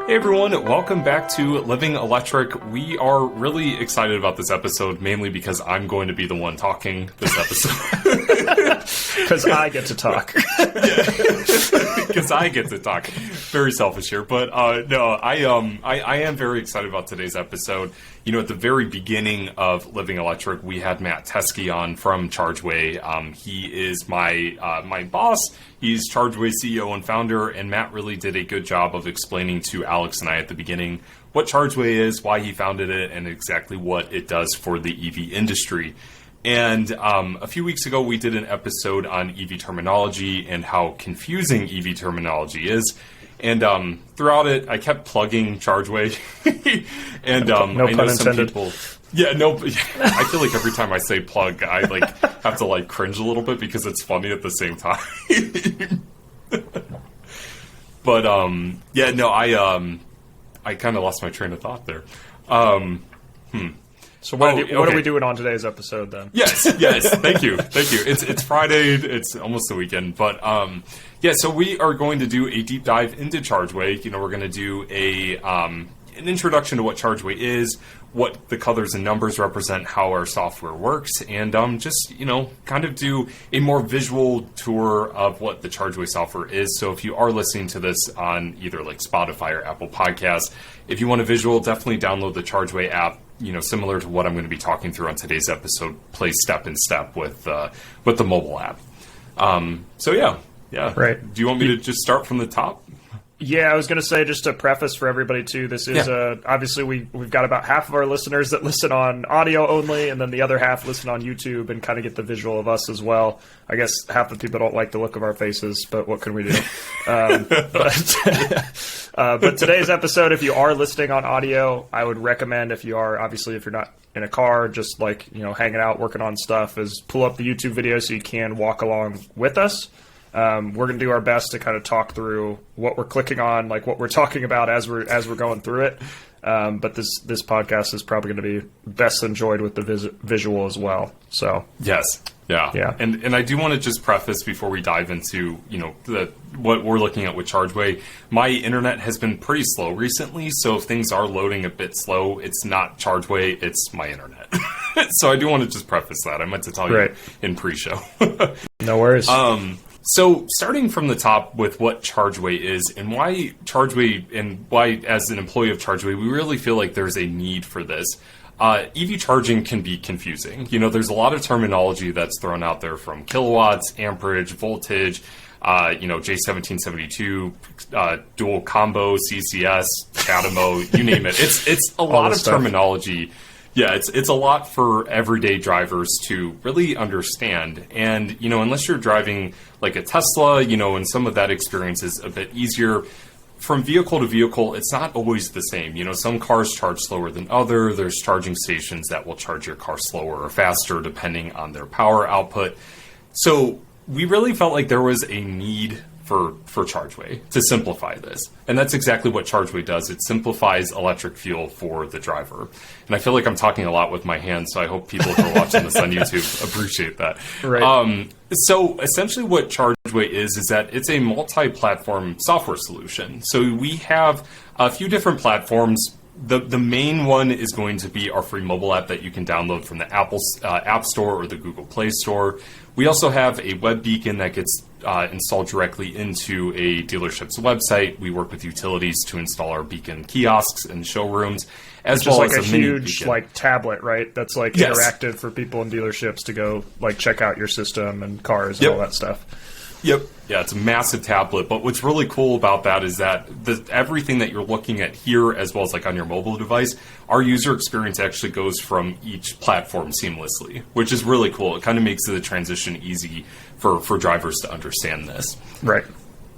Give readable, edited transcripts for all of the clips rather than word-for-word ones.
Hey everyone, welcome back to Living Electric. We are really excited about this episode, mainly because I'm going to be the one talking this episode. Because I get to talk. Because I get to talk. Very selfish here, but no, I am very excited about today's episode. You know, at the very beginning of Living Electric, we had Matt Teskey on from Chargeway. He is my boss. He's Chargeway CEO and founder, and Matt really did a good job of explaining to Alex and I at the beginning what Chargeway is, why he founded it, and exactly what it does for the EV industry. And a few weeks ago, we did an episode on EV terminology and how confusing EV terminology is. And throughout it, I kept plugging Chargeway. And no I know pun some intended. people... Yeah, no, I feel like every time I say plug, I have to cringe a little bit because it's funny at the same time. But yeah, no, I kind of lost my train of thought there. So what are we doing on today's episode then? Yes, thank you. It's Friday, it's almost the weekend, but yeah, so we are going to do a deep dive into Chargeway. You know, we're going to do an introduction to what Chargeway is, what the colors and numbers represent, how our software works, and just, you know, kind of do a more visual tour of what the Chargeway software is. So if you are listening to this on either Spotify or Apple Podcasts, if you want a visual, definitely download the Chargeway app. You know, similar to what I'm going to be talking through on today's episode, play step in step with the mobile app. So yeah. Right. Do you want me to just start from the top? Yeah, I was going to say, just to preface for everybody too, this is obviously we've got about half of our listeners that listen on audio only, and then the other half listen on YouTube and kind of get the visual of us as well. I guess half the people don't like the look of our faces, but what can we do? But today's episode, if you are listening on audio, I would recommend, if you're not in a car, just hanging out, working on stuff, is pull up the YouTube video so you can walk along with us. We're going to do our best to kind of talk through what we're clicking on, what we're talking about as we're going through it. But this podcast is probably going to be best enjoyed with the visual as well. So yes, yeah. And I do want to just preface before we dive into what we're looking at with Chargeway. My internet has been pretty slow recently, so if things are loading a bit slow, it's not Chargeway, it's my internet. So I do want to just preface that. I meant to tell you in pre-show. No worries. So starting from the top with what Chargeway is and why Chargeway, and why as an employee of Chargeway, we really feel like there's a need for this. EV charging can be confusing. You know, there's a lot of terminology that's thrown out there, from kilowatts, amperage, voltage, J1772, dual combo, CCS, CATMO, you name it. It's a lot of terminology. Yeah, it's a lot for everyday drivers to really understand. And, unless you're driving like a Tesla, and some of that experience is a bit easier, from vehicle to vehicle, it's not always the same. Some cars charge slower than others. There's charging stations that will charge your car slower or faster depending on their power output. So we really felt like there was a need for Chargeway to simplify this. And that's exactly what Chargeway does. It simplifies electric fuel for the driver. And I feel like I'm talking a lot with my hands, so I hope people who are watching this on YouTube appreciate that. Right. So essentially what Chargeway is that it's a multi-platform software solution. So we have a few different platforms. The main one is going to be our free mobile app that you can download from the Apple App Store or the Google Play Store. We also have a web beacon that gets installed directly into a dealership's website. We work with utilities to install our beacon kiosks and showrooms, as well as a huge tablet, right? That's interactive for people in dealerships to go check out your system and cars and all that stuff. Yep. Yeah, it's a massive tablet. But what's really cool about that is that everything that you're looking at here, as well as on your mobile device, our user experience actually goes from each platform seamlessly, which is really cool. It kind of makes the transition easy for drivers to understand this. Right.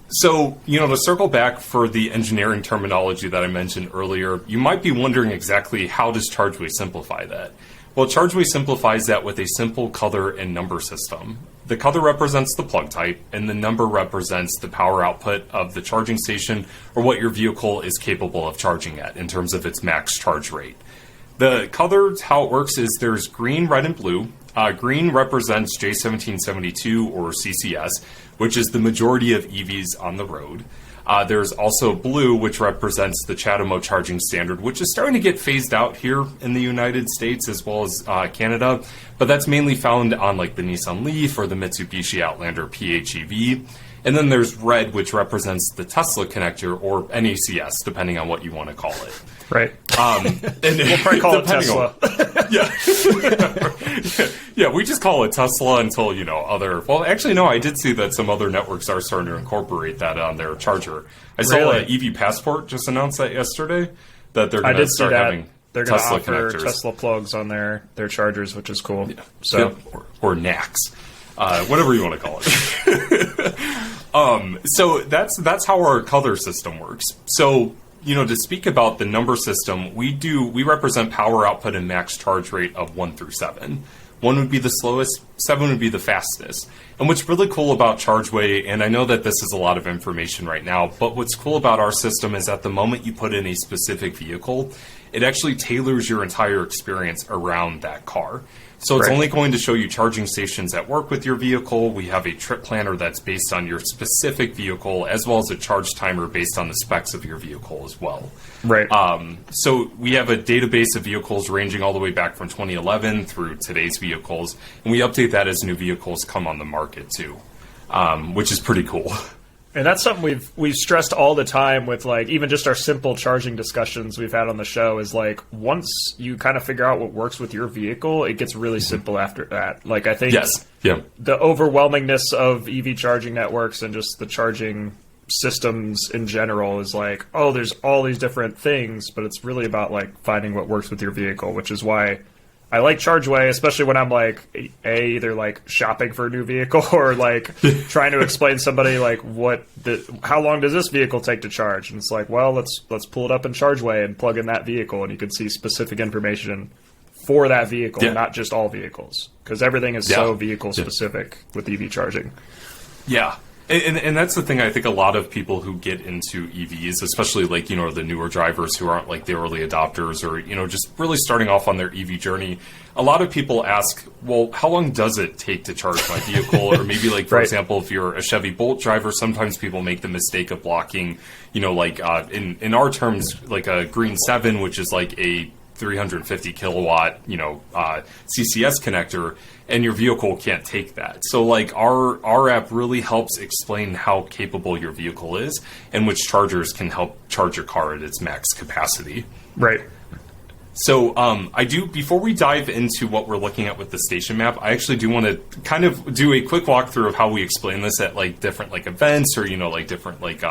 So, to circle back for the engineering terminology that I mentioned earlier, you might be wondering exactly how does Chargeway simplify that? Well, Chargeway simplifies that with a simple color and number system. The color represents the plug type, and the number represents the power output of the charging station, or what your vehicle is capable of charging at in terms of its max charge rate. The color, how it works is there's green, red, and blue. Green represents J1772 or CCS, which is the majority of EVs on the road. There's also blue, which represents the CHAdeMO charging standard, which is starting to get phased out here in the United States as well as Canada. But that's mainly found on like the Nissan Leaf or the Mitsubishi Outlander PHEV. And then there's red, which represents the Tesla connector, or NACS, depending on what you want to call it. Right. And we'll probably call it Tesla. Yeah, we just call it Tesla until, other... Well, actually, no, I did see that some other networks are starting to incorporate that on their charger. I saw EV Passport just announced that yesterday, that they're going to start having they're going to Tesla offer connectors. Tesla plugs on their chargers, which is cool. Yeah. So, or NACS. Whatever you want to call it. So that's how our color system works. So, to speak about the number system, we represent power output and max charge rate of 1 through 7. 1 would be the slowest, 7 would be the fastest. And what's really cool about Chargeway, and I know that this is a lot of information right now, but what's cool about our system is at the moment you put in a specific vehicle, it actually tailors your entire experience around that car. So it's only going to show you charging stations that work with your vehicle. We have a trip planner that's based on your specific vehicle, as well as a charge timer based on the specs of your vehicle as well. Right. So we have a database of vehicles ranging all the way back from 2011 through today's vehicles, and we update that as new vehicles come on the market too, which is pretty cool. And that's something we've stressed all the time with, like, even just our simple charging discussions we've had on the show is, like, once you kind of figure out what works with your vehicle, it gets really simple after that. Like, I think the overwhelmingness of EV charging networks and just the charging systems in general is like, oh, there's all these different things, but it's really about, like, finding what works with your vehicle, which is why I like Chargeway, especially when I'm like either like shopping for a new vehicle or like trying to explain to somebody like how long does this vehicle take to charge? And it's like, well, let's pull it up in Chargeway and plug in that vehicle, and you can see specific information for that vehicle, not just all vehicles, because everything is so vehicle specific with EV charging. Yeah. And that's the thing. I think a lot of people who get into EVs, especially like, the newer drivers who aren't like the early adopters or, just really starting off on their EV journey, a lot of people ask, well, how long does it take to charge my vehicle? Or maybe like, for example, if you're a Chevy Bolt driver, sometimes people make the mistake of blocking, like in our terms, like a Green 7, which is like a 350 kilowatt, CCS connector, and your vehicle can't take that. So like our app really helps explain how capable your vehicle is and which chargers can help charge your car at its max capacity. Right. So before we dive into what we're looking at with the station map, I actually do want to kind of do a quick walkthrough of how we explain this at like different like events or, like different like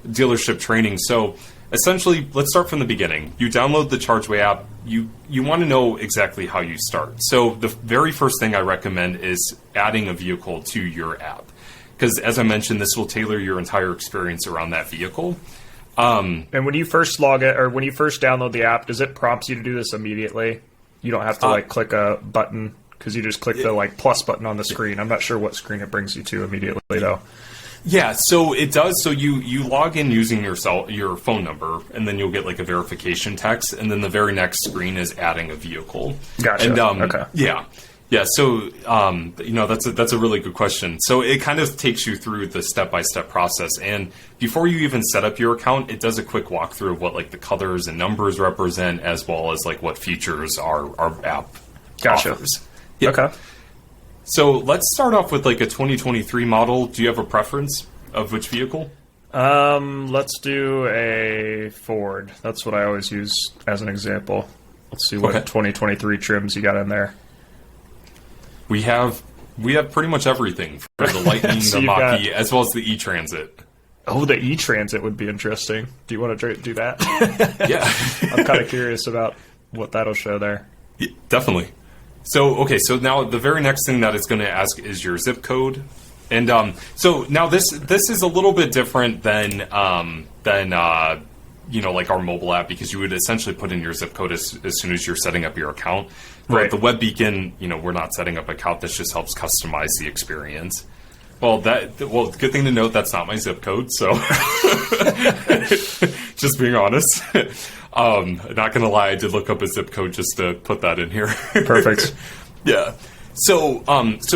dealership training. So essentially, let's start from the beginning. You download the Chargeway app. You want to know exactly how you start. So the very first thing I recommend is adding a vehicle to your app. Because as I mentioned, this will tailor your entire experience around that vehicle. And when you first log it, or when you first download the app, does it prompt you to do this immediately? You don't have to like click a button, because you just click the like plus button on the screen. I'm not sure what screen it brings you to immediately though. Yeah, so it does. So you log in using your phone number, and then you'll get like a verification text, and then the very next screen is adding a vehicle. Gotcha. And, okay. Yeah. So that's a really good question. So it kind of takes you through the step-by-step process, and before you even set up your account, it does a quick walkthrough of what like the colors and numbers represent, as well as like what features our app offers. Yeah. Okay. So let's start off with like a 2023 model. Do you have a preference of which vehicle? Let's do a Ford. That's what I always use as an example. Let's see what 2023 trims you got in there. We have pretty much everything for the Lightning, So the Mach-E, as well as the E-Transit. Oh, the E-Transit would be interesting. Do you want to do that? Yeah. I'm kind of curious about what that'll show there. Yeah, definitely. So now the very next thing that it's going to ask is your zip code. And so now this is a little bit different than like our mobile app, because you would essentially put in your zip code as soon as you're setting up your account. But Right. the web beacon, we're not setting up an account. This just helps customize the experience. Well, good thing to note, that's not my zip code, so just being honest. Not gonna lie, I did look up a zip code just to put that in here. Perfect. Yeah. So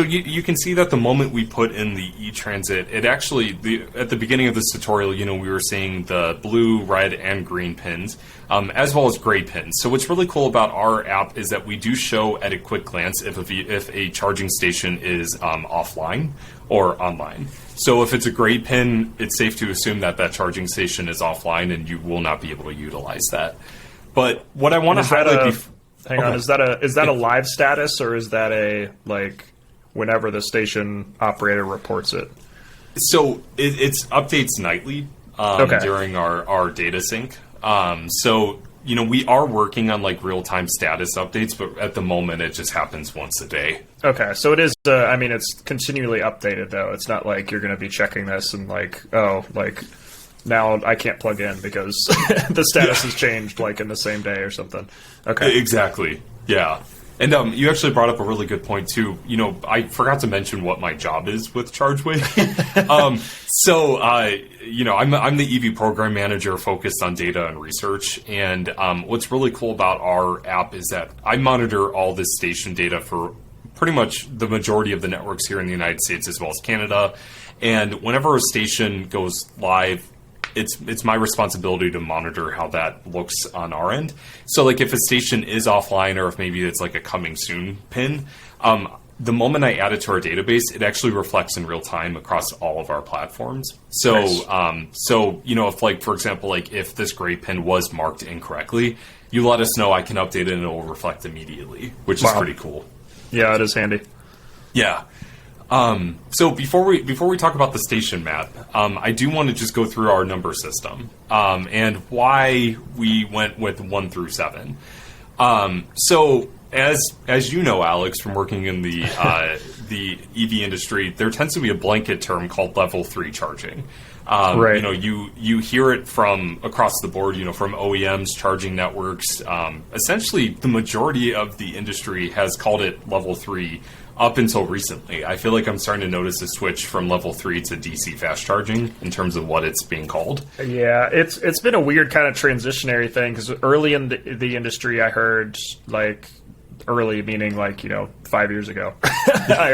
you can see that the moment we put in the e-transit, it actually, at the beginning of this tutorial, we were seeing the blue, red, and green pins, as well as gray pins. So what's really cool about our app is that we do show at a quick glance if a charging station is offline or online. So if it's a gray pin, it's safe to assume that that charging station is offline and you will not be able to utilize that. But what I want to highlight... Hang on, is that a live status, or is that a, whenever the station operator reports it? So it's updates nightly during our data sync. So, we are working on real-time status updates, but at the moment it just happens once a day. Okay, so it is, it's continually updated, though. It's not like you're going to be checking this and now I can't plug in because the status has changed in the same day or something. Okay. Exactly. Yeah. And you actually brought up a really good point too. I forgot to mention what my job is with Chargeway. I'm the EV program manager focused on data and research. And what's really cool about our app is that I monitor all this station data for pretty much the majority of the networks here in the United States as well as Canada. And whenever a station goes live, it's my responsibility to monitor how that looks on our end. So if a station is offline, or if maybe it's a coming soon pin, the moment I add it to our database, it actually reflects in real time across all of our platforms. So, nice. If for example, if this gray pin was marked incorrectly, you let us know, I can update it and it will reflect immediately, which is pretty cool. Yeah, it is handy. Yeah. So before we talk about the station map, I do want to just go through our number system, and why we went with 1 through 7. So as you know, Alex, from working in the EV industry, there tends to be a blanket term called level 3 charging. Right. You hear it from across the board, from OEMs, charging networks. Essentially, the majority of the industry has called it level 3 up until recently. I feel like I'm starting to notice a switch from level 3 to DC fast charging in terms of what it's being called. Yeah, it's been a weird kind of transitionary thing, because early in the industry, I heard early meaning 5 years ago. I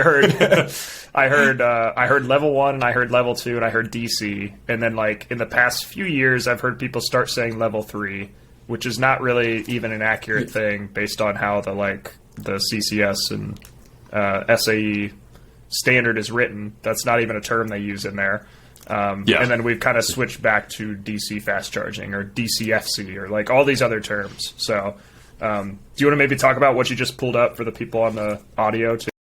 heard level 1 and I heard level 2 and I heard DC, and then in the past few years I've heard people start saying level 3, which is not really even an accurate thing based on how the CCS and SAE standard is written. That's not even a term they use in there. And then we've kind of switched back to DC fast charging or DCFC or all these other terms. So do you want to maybe talk about what you just pulled up for the people on the audio too?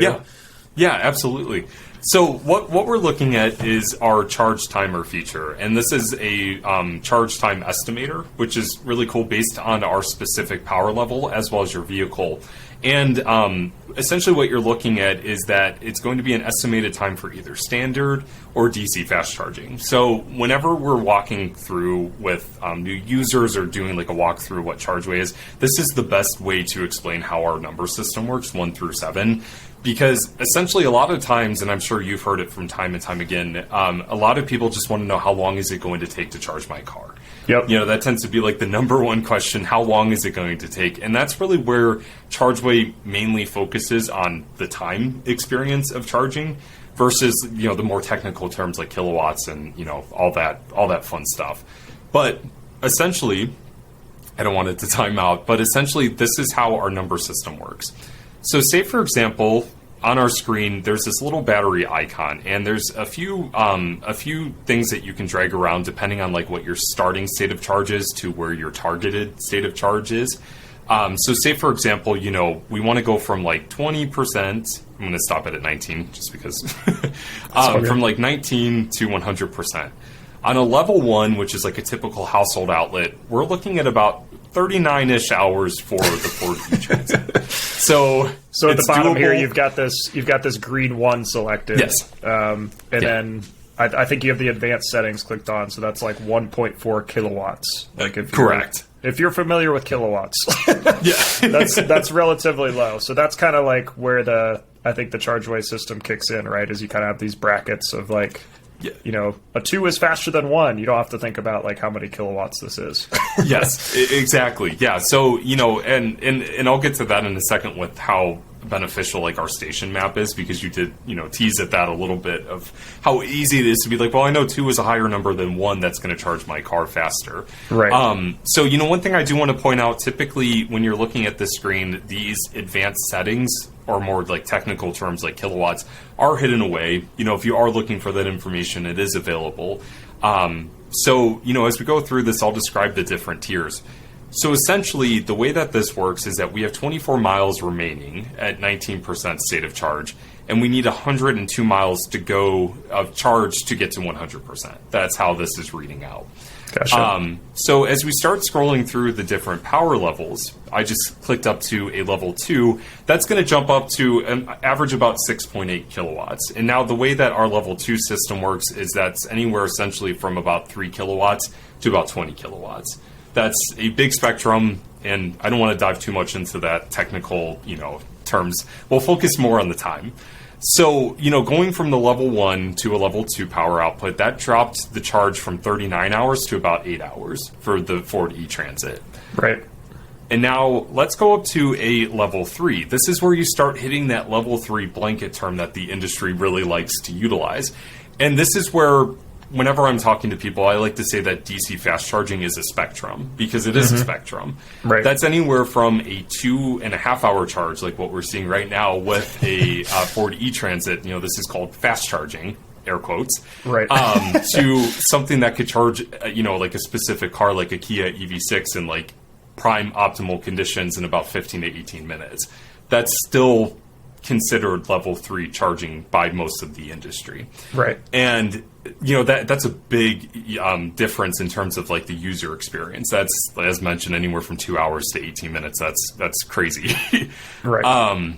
Yeah, absolutely. So what we're looking at is our charge timer feature, and this is a charge time estimator, which is really cool based on our specific power level as well as your vehicle. And essentially what you're looking at is that it's going to be an estimated time for either standard or DC fast charging. So whenever we're walking through with new users or doing a walkthrough what Chargeway is, this is the best way to explain how our number system works, 1 through 7. Because essentially a lot of times, and I'm sure you've heard it from time and time again, a lot of people just want to know, how long is it going to take to charge my car? Yep. That tends to be the number one question, how long is it going to take? And that's really where Chargeway mainly focuses on the time experience of charging versus, the more technical terms like kilowatts and, all that fun stuff. But essentially, I don't want it to time out, but essentially this is how our number system works. So say, for example, on our screen, there's this little battery icon, and there's a few things that you can drag around depending on what your starting state of charge is to where your targeted state of charge is. So say, for example, we want to go from 20%, I'm going to stop it at 19 just because, from 19 to 100%. On a level 1, which is a typical household outlet, we're looking at about 39-ish hours for the Ford e-Transit. So at the bottom doable. Here, you've got this green 1 selected. Yes. Then I think you have the advanced settings clicked on, so that's 1.4 kilowatts. Correct. If you're familiar with kilowatts, yeah, that's relatively low. So that's kind of where I think the Chargeway system kicks in, right? Is you kind of have these brackets of a 2 is faster than 1. You don't have to think about how many kilowatts this is. Yes, exactly. Yeah. So, and I'll get to that in a second with how beneficial like our station map is, because you did, tease at that a little bit of how easy it is to be like, well, I know 2 is a higher number than 1 that's going to charge my car faster. Right. So, one thing I do want to point out, typically when you're looking at this screen, these advanced settings, or more like technical terms like kilowatts, are hidden away. If you are looking for that information, it is available. So, as we go through this, I'll describe the different tiers. So essentially, the way that this works is that we have 24 miles remaining at 19% state of charge, and we need 102 miles to go of charge to get to 100%. That's how this is reading out. Gotcha. So as we start scrolling through the different power levels, I just clicked up to a level 2. That's going to jump up to an average about 6.8 kilowatts. And now the way that our level 2 system works is that's anywhere essentially from about 3 kilowatts to about 20 kilowatts. That's a big spectrum, and I don't want to dive too much into that technical, terms. We'll focus more on the time. So, going from the level 1 to a level 2 power output, that dropped the charge from 39 hours to about 8 hours for the Ford E-Transit. Right. And now let's go up to a level 3. This is where you start hitting that level 3 blanket term that the industry really likes to utilize. And this is where, whenever I'm talking to people, I like to say that DC fast charging is a spectrum, because it is a spectrum. Right. That's anywhere from a 2.5 hour charge, like what we're seeing right now with a Ford E-Transit. This is called fast charging, air quotes. Right. To something that could charge, like a specific car, like a Kia EV6, in like prime optimal conditions in about 15 to 18 minutes. That's still considered level 3 charging by most of the industry. Right. And that's a big difference in terms of like the user experience. That's, as mentioned, anywhere from 2 hours to 18 minutes. That's crazy. Right.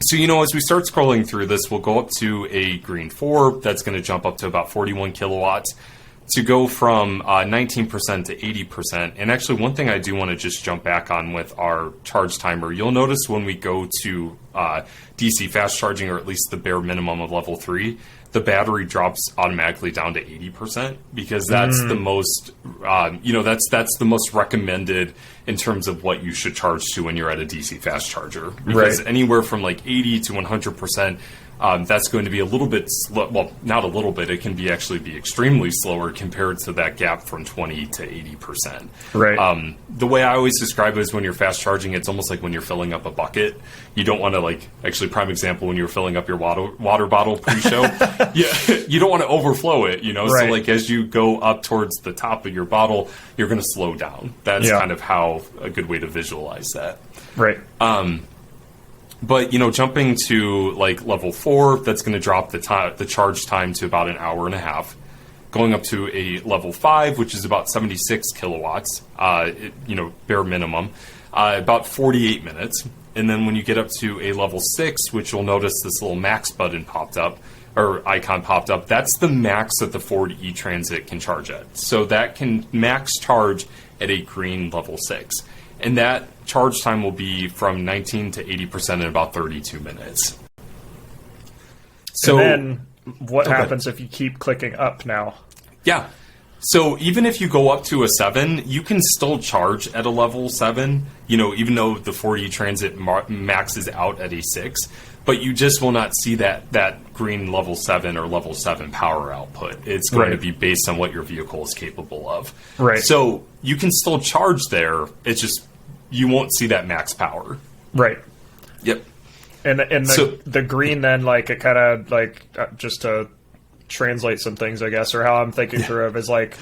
So, as we start scrolling through this, we'll go up to a green 4. That's going to jump up to about 41 kilowatts to go from 19% to 80%. And actually, one thing I do want to just jump back on with our charge timer, you'll notice when we go to DC fast charging, or at least the bare minimum of level 3, the battery drops automatically down to 80%, because that's the most, that's the most recommended in terms of what you should charge to when you're at a DC fast charger. Because anywhere from like 80 to 100%, that's going to be a little bit well, not a little bit. It can actually be extremely slower compared to that gap from 20 to 80%. Right. The way I always describe it is when you're fast charging, it's almost like when you're filling up a bucket. You don't want to actually, prime example, when you're filling up your water bottle pre-show, you don't want to overflow it. So as you go up towards the top of your bottle, you're going to slow down. That's kind of how a good way to visualize that. Right. But, jumping to like level 4, that's going to drop the charge time to about an hour and a half. Going up to a level 5, which is about 76 kilowatts, bare minimum, about 48 minutes. And then when you get up to a level 6, which you'll notice this little max button popped up, or icon popped up, that's the max that the Ford E-Transit can charge at. So that can max charge at a green level 6. And that charge time will be from 19 to 80% in about 32 minutes. So and then what happens if you keep clicking up now? Yeah. So even if you go up to a 7, you can still charge at a level 7, even though the Ford E-Transit maxes out at a 6. But you just will not see that green level 7 or level 7 power output. It's going to be based on what your vehicle is capable of. Right. So you can still charge there. It's just you won't see that max power. Right. Yep. And the green then, like, it kind of like just to translate some things, I guess, or how I'm thinking through it is like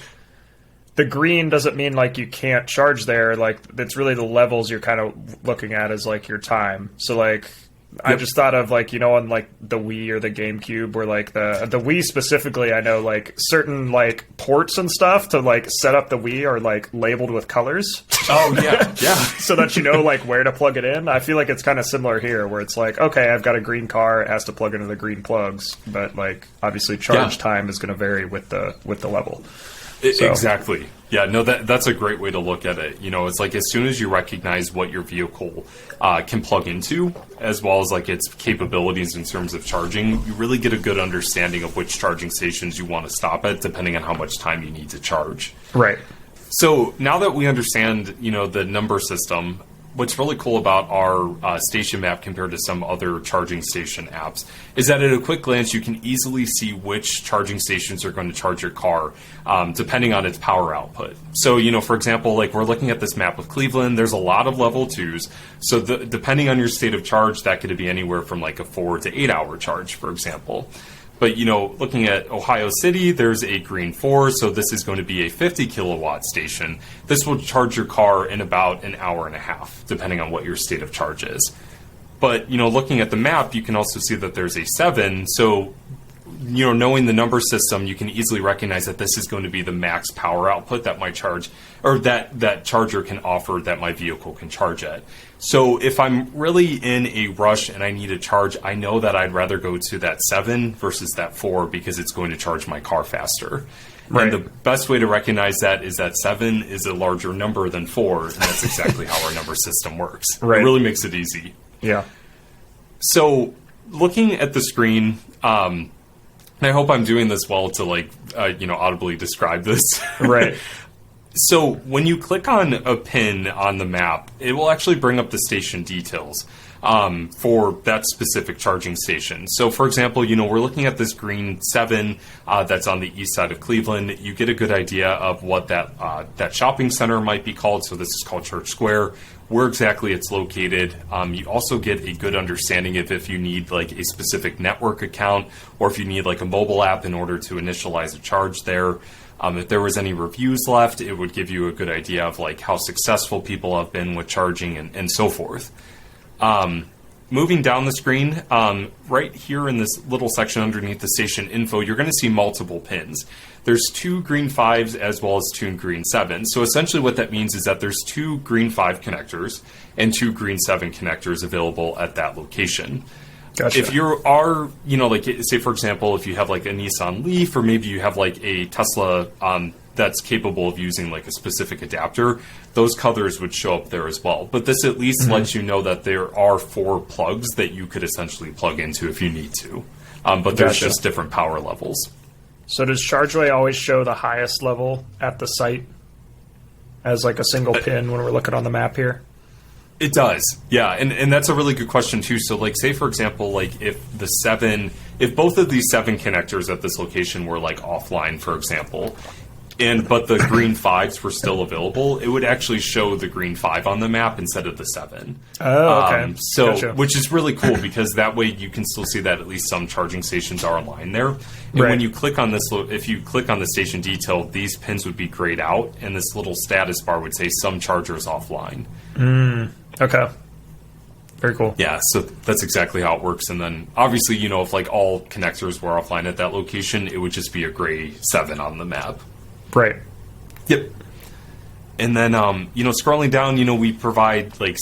the green doesn't mean like you can't charge there. Like it's really the levels you're kind of looking at as like your time. So like I just thought of like, on like the Wii or the GameCube, where like the Wii specifically, I know like certain like ports and stuff to like set up the Wii are like labeled with colors. Oh yeah, yeah. So that like where to plug it in. I feel like it's kind of similar here, where it's like, okay, I've got a green car, it has to plug into the green plugs, but like obviously charge time is going to vary with the level. Exactly. Yeah, no, that's a great way to look at it. It's like as soon as you recognize what your vehicle can plug into, as well as like its capabilities in terms of charging, you really get a good understanding of which charging stations you want to stop at, depending on how much time you need to charge. Right. So now that we understand, the number system, what's really cool about our station map compared to some other charging station apps is that at a quick glance, you can easily see which charging stations are going to charge your car, depending on its power output. So, for example, like we're looking at this map of Cleveland, there's a lot of level 2s. So depending on your state of charge, that could be anywhere from like a 4 to 8 hour charge, for example. But, looking at Ohio City, there's a green 4, so this is going to be a 50 kilowatt station. This will charge your car in about an hour and a half, depending on what your state of charge is. But, looking at the map, you can also see that there's a 7, so, knowing the number system, you can easily recognize that this is going to be the max power output that my charge, or that charger can offer that my vehicle can charge at. So if I'm really in a rush and I need a charge, I know that I'd rather go to that 7 versus that 4 because it's going to charge my car faster. Right. And the best way to recognize that is that 7 is a larger number than 4, and that's exactly how our number system works. Right. It really makes it easy. Yeah. So looking at the screen, and I hope I'm doing this well to audibly describe this. Right. So when you click on a pin on the map, it will actually bring up the station details for that specific charging station. So, for example, we're looking at this green 7 that's on the east side of Cleveland. You get a good idea of what that shopping center might be called. So this is called Church Square, where exactly it's located. You also get a good understanding of if you need like a specific network account or if you need like a mobile app in order to initialize a charge there. If there was any reviews left, it would give you a good idea of like how successful people have been with charging and so forth. Moving down the screen, right here in this little section underneath the station info, you're going to see multiple pins. There's 2 green 5s as well as 2 green 7s. So essentially what that means is that there's 2 green 5 connectors and 2 green 7 connectors available at that location. Gotcha. If you are, say for example, if you have like a Nissan Leaf or maybe you have like a Tesla that's capable of using like a specific adapter, those colors would show up there as well. But this at least lets you know that there are 4 plugs that you could essentially plug into if you need to. But there's just different power levels. So does Chargeway always show the highest level at the site as like a single pin when we're looking on the map here? It does, yeah, and that's a really good question too. So, like, say for example, like if both of these 7 connectors at this location were like offline, for example, but the green 5s were still available, it would actually show the green 5 on the map instead of the 7. Oh, okay. Gotcha. Which is really cool because that way you can still see that at least some charging stations are online there. And when you click on this, if you click on the station detail, these pins would be grayed out, and this little status bar would say some chargers offline. Okay. Very cool. Yeah, so that's exactly how it works. And then obviously, if like all connectors were offline at that location, it would just be a gray 7 on the map. Right. Yep. And then, scrolling down, we provide like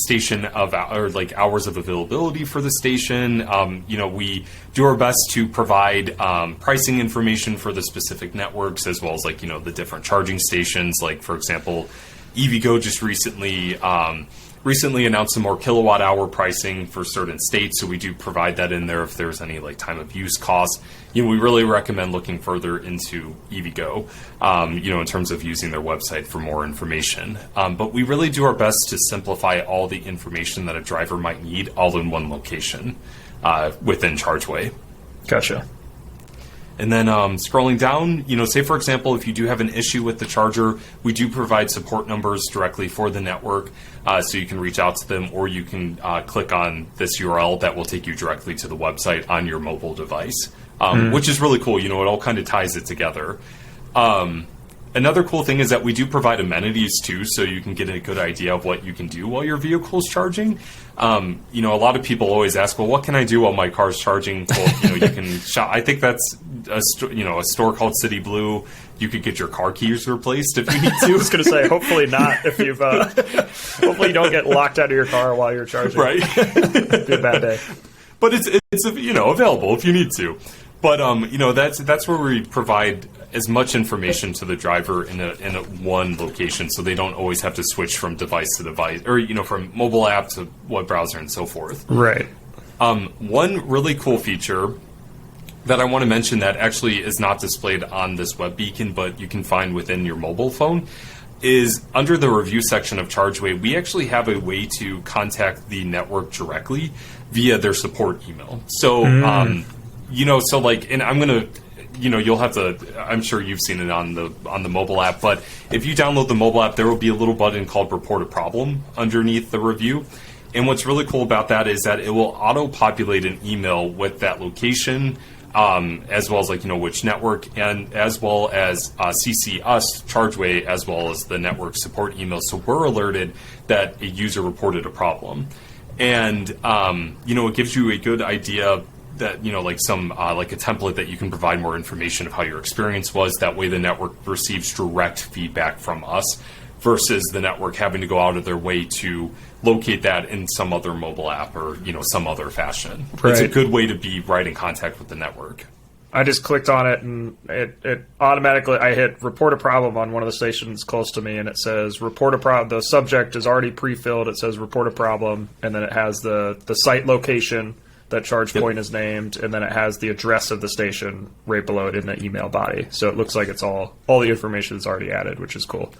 hours of availability for the station. We do our best to provide pricing information for the specific networks as well as like, the different charging stations. Like, for example, EVgo just recently announced some more kilowatt hour pricing for certain states, so we do provide that in there if there's any like time of use costs. We really recommend looking further into EVgo, in terms of using their website for more information. But we really do our best to simplify all the information that a driver might need all in one location within Chargeway. Gotcha. And then scrolling down, say for example, if you do have an issue with the charger, we do provide support numbers directly for the network, so you can reach out to them, or you can click on this URL that will take you directly to the website on your mobile device, which is really cool. It all kind of ties it together. Another cool thing is that we do provide amenities too, so you can get a good idea of what you can do while your vehicle is charging. A lot of people always ask, well, what can I do while my car is charging? Well, you can shop. I think that's a store called City Blue. You could get your car keys replaced if you need to. I was going to say, hopefully not. If you've, hopefully you don't get locked out of your car while you're charging. Right. It'd be a bad day. But it's available if you need to. But that's where we provide as much information to the driver in a one location, so they don't always have to switch from device to device, or from mobile app to web browser and so forth. Right. One really cool feature that I want to mention that actually is not displayed on this web beacon, but you can find within your mobile phone, is under the review section of Chargeway, we actually have a way to contact the network directly via their support email. So, so like, and I'm going to, you'll have to, I'm sure you've seen it on the mobile app, but if you download the mobile app, there will be a little button called Report a Problem underneath the review. And what's really cool about that is that it will auto-populate an email with that location, as well as which network, and as well as CC us, Chargeway, as well as the network support email. So we're alerted that a user reported a problem. And, it gives you a good idea that, like a template that you can provide more information of how your experience was. That way the network receives direct feedback from us versus the network having to go out of their way to locate that in some other mobile app or, some other fashion. Right. It's a good way to be right in contact with the network. I just clicked on it and it automatically, I hit report a problem on one of the stations close to me and it says report a problem. The subject is already pre-filled. It says report a problem. And then it has the site location that ChargePoint is named. And then it has the address of the station right below it in the email body. So it looks like it's all the information is already added, which is cool.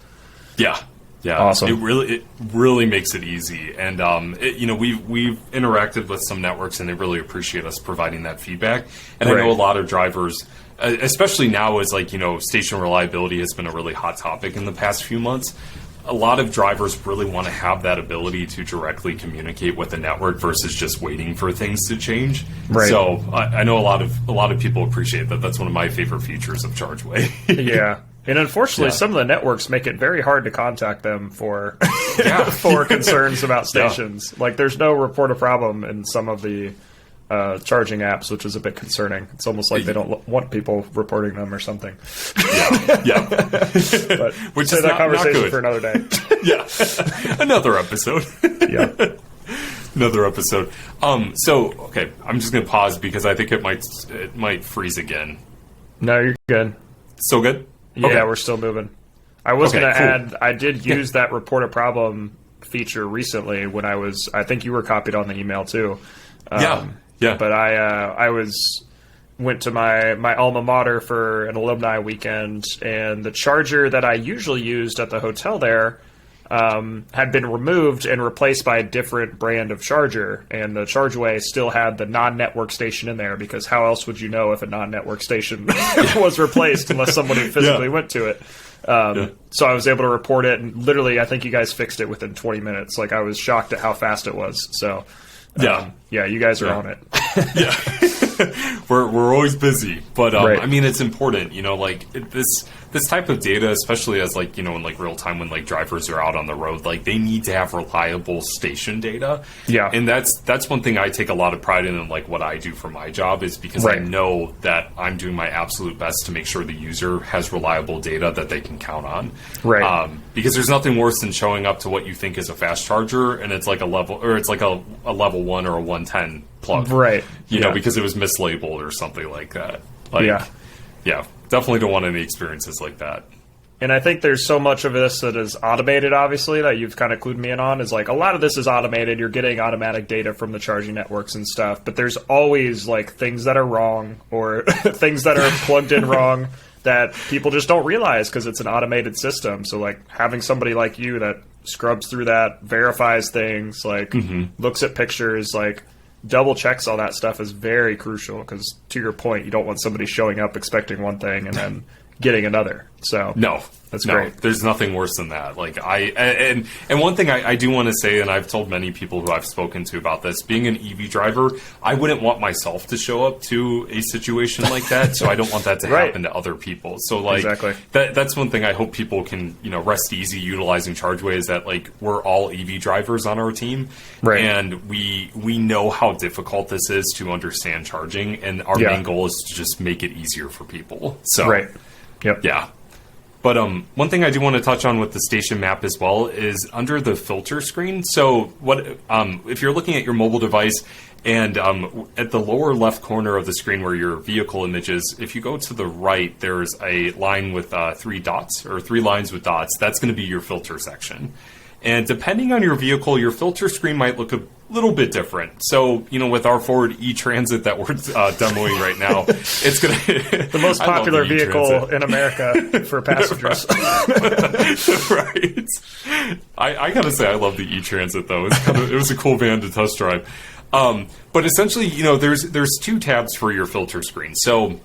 Yeah. Yeah, awesome. It really makes it easy, and we've interacted with some networks, and they really appreciate us providing that feedback. And right. I know a lot of drivers, especially now, as station reliability has been a really hot topic in the past few months. A lot of drivers really want to have that ability to directly communicate with the network versus just waiting for things to change. Right. So I know a lot of people appreciate that. That's one of my favorite features of Chargeway. Yeah. And unfortunately, some of the networks make it very hard to contact them for for concerns about stations. Yeah. Like, there's no report a problem in some of the charging apps, which is a bit concerning. It's almost like they don't want people reporting them or something. Yeah. But which is that conversation for another day. Yeah, another episode. Yeah. Another episode. So, okay, I'm just going to pause because I think it might freeze again. No, you're good. Still good? Yeah, okay. We're still moving. I was going to add, I did use that report a problem feature recently when I think you were copied on the email too. Yeah. But I went to my alma mater for an alumni weekend, and the charger that I usually used at the hotel there had been removed and replaced by a different brand of charger, and the Chargeway still had the non-network station in there, because how else would you know if a non-network station was replaced unless somebody physically went to it? So I was able to report it, and literally I think you guys fixed it within 20 minutes. Like, I was shocked at how fast it was. So you guys are on it. Yeah. We're always busy, but right. I mean, it's important, this type of data, especially as in real time when drivers are out on the road, they need to have reliable station data. Yeah. And that's one thing I take a lot of pride in what I do for my job, is because right. I know that I'm doing my absolute best to make sure the user has reliable data that they can count on. Right. Because there's nothing worse than showing up to what you think is a fast charger and it's a level 1 or a 110 plug. Right. Because it was mislabeled or something like that. Yeah, definitely don't want any experiences like that. And I think there's so much of this that is automated, obviously, that you've kind of clued me in on, is a lot of this is automated. You're getting automatic data from the charging networks and stuff, but there's always things that are wrong or things that are plugged in wrong that people just don't realize because it's an automated system. So having somebody like you that scrubs through that, verifies things, looks at pictures, double checks all that stuff is very crucial, because to your point, you don't want somebody showing up expecting one thing and then getting another. So that's great. There's nothing worse than that. And one thing I do want to say, and I've told many people who I've spoken to about this, being an EV driver, I wouldn't want myself to show up to a situation like that. So I don't want that to happen to other people. So exactly. That's one thing I hope people can, rest easy utilizing Chargeway, is that we're all EV drivers on our team. Right. And we know how difficult this is to understand charging, and our main goal is to just make it easier for people. So right. Yep. Yeah. But one thing I do want to touch on with the station map as well is under the filter screen. So if you're looking at your mobile device, and at the lower left corner of the screen where your vehicle image is, if you go to the right, there's a line with 3 dots, or 3 lines with dots. That's going to be your filter section. And depending on your vehicle, your filter screen might look a little bit different. So, with our Ford e-Transit that we're demoing right now, it's going to... The most popular vehicle in America for passengers. Right. I gotta say, I love the e-Transit, though. It was a cool van to test drive. But essentially, there's 2 tabs for your filter screen. So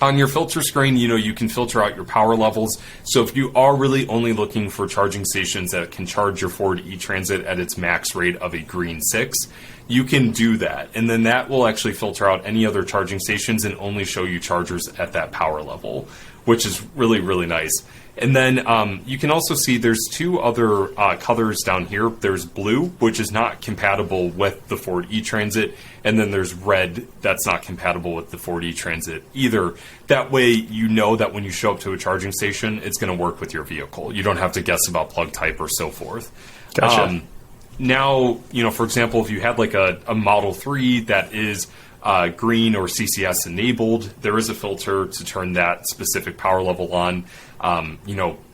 on your filter screen, you can filter out your power levels. So if you are really only looking for charging stations that can charge your Ford e-Transit at its max rate of a green 6, you can do that. And then that will actually filter out any other charging stations and only show you chargers at that power level, which is really, really nice. And then you can also see there's 2 other colors down here. There's blue, which is not compatible with the Ford e-Transit, and then there's red that's not compatible with the Ford e-Transit either. That way you know that when you show up to a charging station, it's going to work with your vehicle. You don't have to guess about plug type or so forth. Gotcha. Now, for example, if you had like a Model 3 that is green or CCS enabled, there is a filter to turn that specific power level on.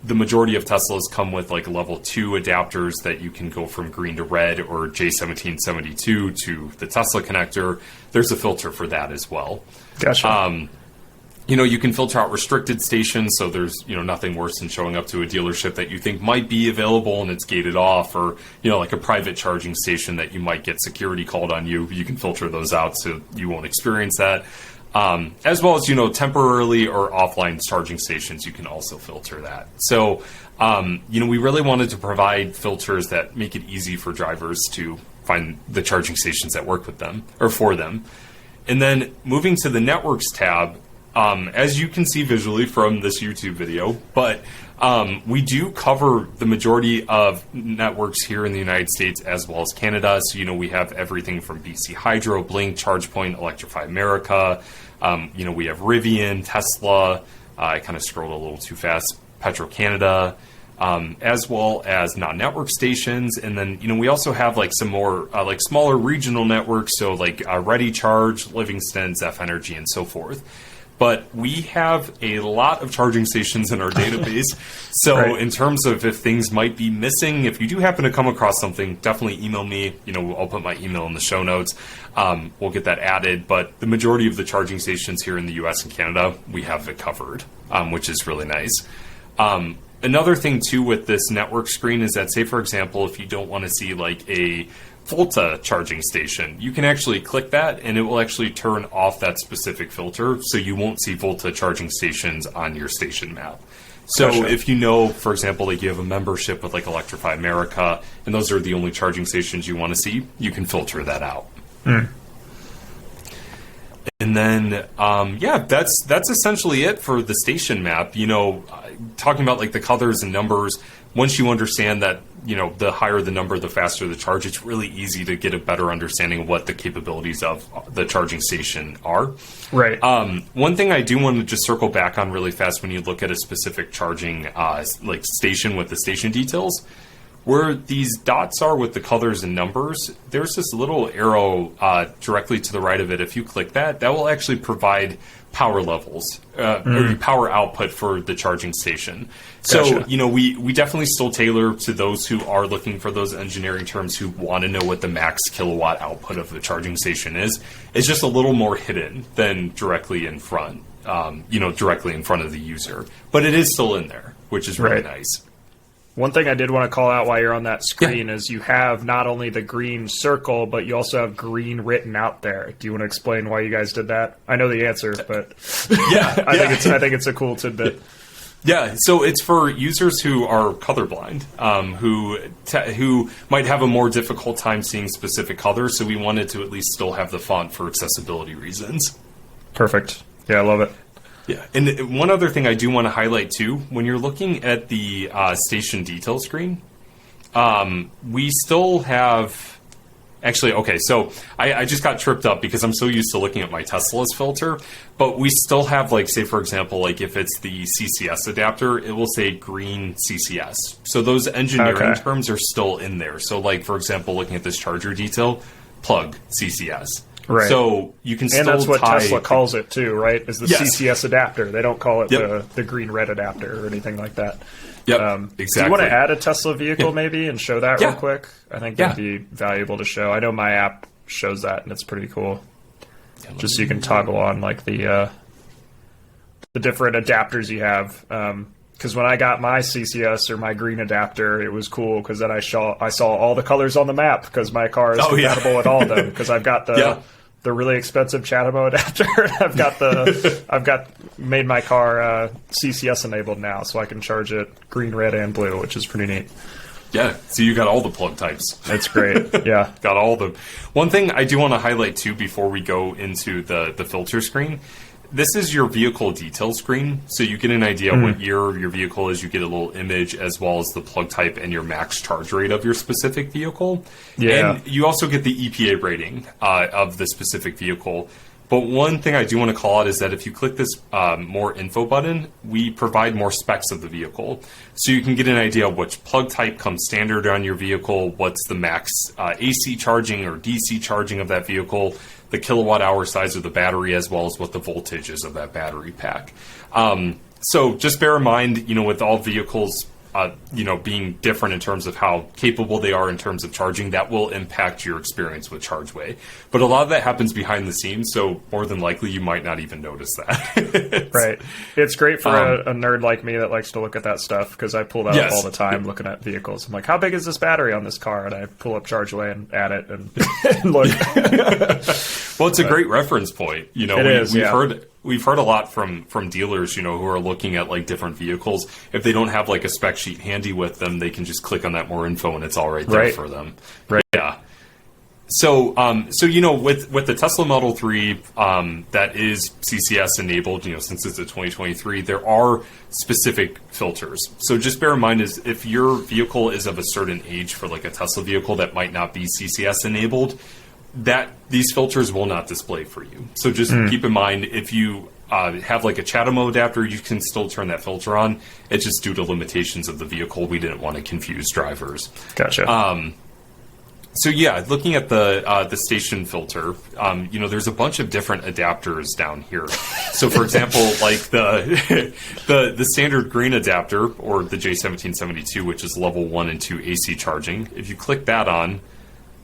The majority of Teslas come with like level 2 adapters that you can go from green to red or J1772 to the Tesla connector. There's a filter for that as well. Gotcha. You can filter out restricted stations, so there's, nothing worse than showing up to a dealership that you think might be available and it's gated off, or, like a private charging station that you might get security called on you. You can filter those out so you won't experience that. As well as, temporarily or offline charging stations, you can also filter that. So, we really wanted to provide filters that make it easy for drivers to find the charging stations that work with them or for them. And then moving to the networks tab, as you can see visually from this YouTube video, but we do cover the majority of networks here in the United States as well as Canada. So, we have everything from BC Hydro, Blink, ChargePoint, Electrify America. We have Rivian, Tesla. I kind of scrolled a little too fast. Petro-Canada, as well as non-network stations. And then, we also have like some more like smaller regional networks. So like Ready Charge, Livingston, Zeph Energy, and so forth. But we have a lot of charging stations in our database. So right. In terms of if things might be missing, if you do happen to come across something, definitely email me. I'll put my email in the show notes. We'll get that added. But the majority of the charging stations here in the US and Canada, we have it covered, which is really nice. Another thing, too, with this network screen is that, say, for example, if you don't want to see like a Volta charging station, you can actually click that and it will actually turn off that specific filter, so you won't see Volta charging stations on your station map. So gotcha. If for example, like you have a membership with like Electrify America and those are the only charging stations you want to see, you can filter that out. And then, that's essentially it for the station map. Talking about like the colors and numbers, once you understand that, the higher the number, the faster the charge, it's really easy to get a better understanding of what the capabilities of the charging station are. Right. One thing I do want to just circle back on really fast when you look at a specific charging like station with the station details, where these dots are with the colors and numbers, there's this little arrow directly to the right of it. If you click that, that will actually provide power levels or power output for the charging station. Gotcha. So, we definitely still tailor to those who are looking for those engineering terms, who want to know what the max kilowatt output of the charging station is. It's just a little more hidden than directly in front, directly in front of the user. But it is still in there, which is really nice. One thing I did want to call out while you're on that screen is you have not only the green circle, but you also have green written out there. Do you want to explain why you guys did that? I know the answer, but I think it's a cool tidbit. Yeah, so it's for users who are colorblind, who might have a more difficult time seeing specific colors. So we wanted to at least still have the font for accessibility reasons. Perfect. Yeah, I love it. Yeah, and one other thing I do want to highlight too, when you're looking at the station detail screen, we still have... Actually, okay, so I just got tripped up because I'm so used to looking at my Tesla's filter, but we still have, like, say, for example, like if it's the CCS adapter, it will say green CCS. So those engineering terms are still in there. So, like, for example, looking at this charger detail, plug CCS. Right. So you can still and that's what tie Tesla calls it too, right? Is the Yes. CCS adapter. They don't call it Yep. the green-red adapter or anything like that. Yep, Do exactly. you want to add a Tesla vehicle maybe and show that real Yeah. quick? I think that'd be valuable to show. I know my app shows that, and it's pretty cool. Just so you can toggle on like the different adapters you have. Because when I got my CCS or my green adapter, it was cool because then I saw all the colors on the map because my car is compatible with all of them. Because I've got the really expensive Chatamo adapter. I've made my car CCS enabled now, so I can charge it green, red, and blue, which is pretty neat. Yeah, so you got all the plug types. That's great. Yeah, got all the. One thing I do want to highlight too before we go into the filter screen. This is your vehicle detail screen, so you get an idea of what year your vehicle is. You get a little image as well as the plug type and your max charge rate of your specific vehicle. Yeah. And you also get the EPA rating of the specific vehicle. But one thing I do want to call out is that if you click this more info button, we provide more specs of the vehicle. So you can get an idea of which plug type comes standard on your vehicle, what's the max AC charging or DC charging of that vehicle, the kilowatt hour size of the battery, as well as what the voltage is of that battery pack. So just bear in mind, with all vehicles, being different in terms of how capable they are in terms of charging, that will impact your experience with Chargeway. But a lot of that happens behind the scenes, so more than likely you might not even notice that. Right. It's great for a nerd like me that likes to look at that stuff because I pull that up all the time looking at vehicles. I'm like, how big is this battery on this car? And I pull up Chargeway and add it and look. Well, it's a great reference point. We've heard a lot from dealers, who are looking at like different vehicles. If they don't have like a spec sheet handy with them, they can just click on that more info and it's all right there for them. Right. Yeah. So with the Tesla Model 3 that is CCS enabled, since it's a 2023, there are specific filters. So just bear in mind is if your vehicle is of a certain age for like a Tesla vehicle that might not be CCS enabled, that these filters will not display for you. So just keep in mind if you have like a Chatamo adapter, you can still turn that filter on. It's just due to limitations of the vehicle. We didn't want to confuse drivers. Gotcha. So yeah, looking at the station filter, there's a bunch of different adapters down here. So for example, like the standard green adapter or the J1772, which is level 1 and 2 AC charging, if you click that on,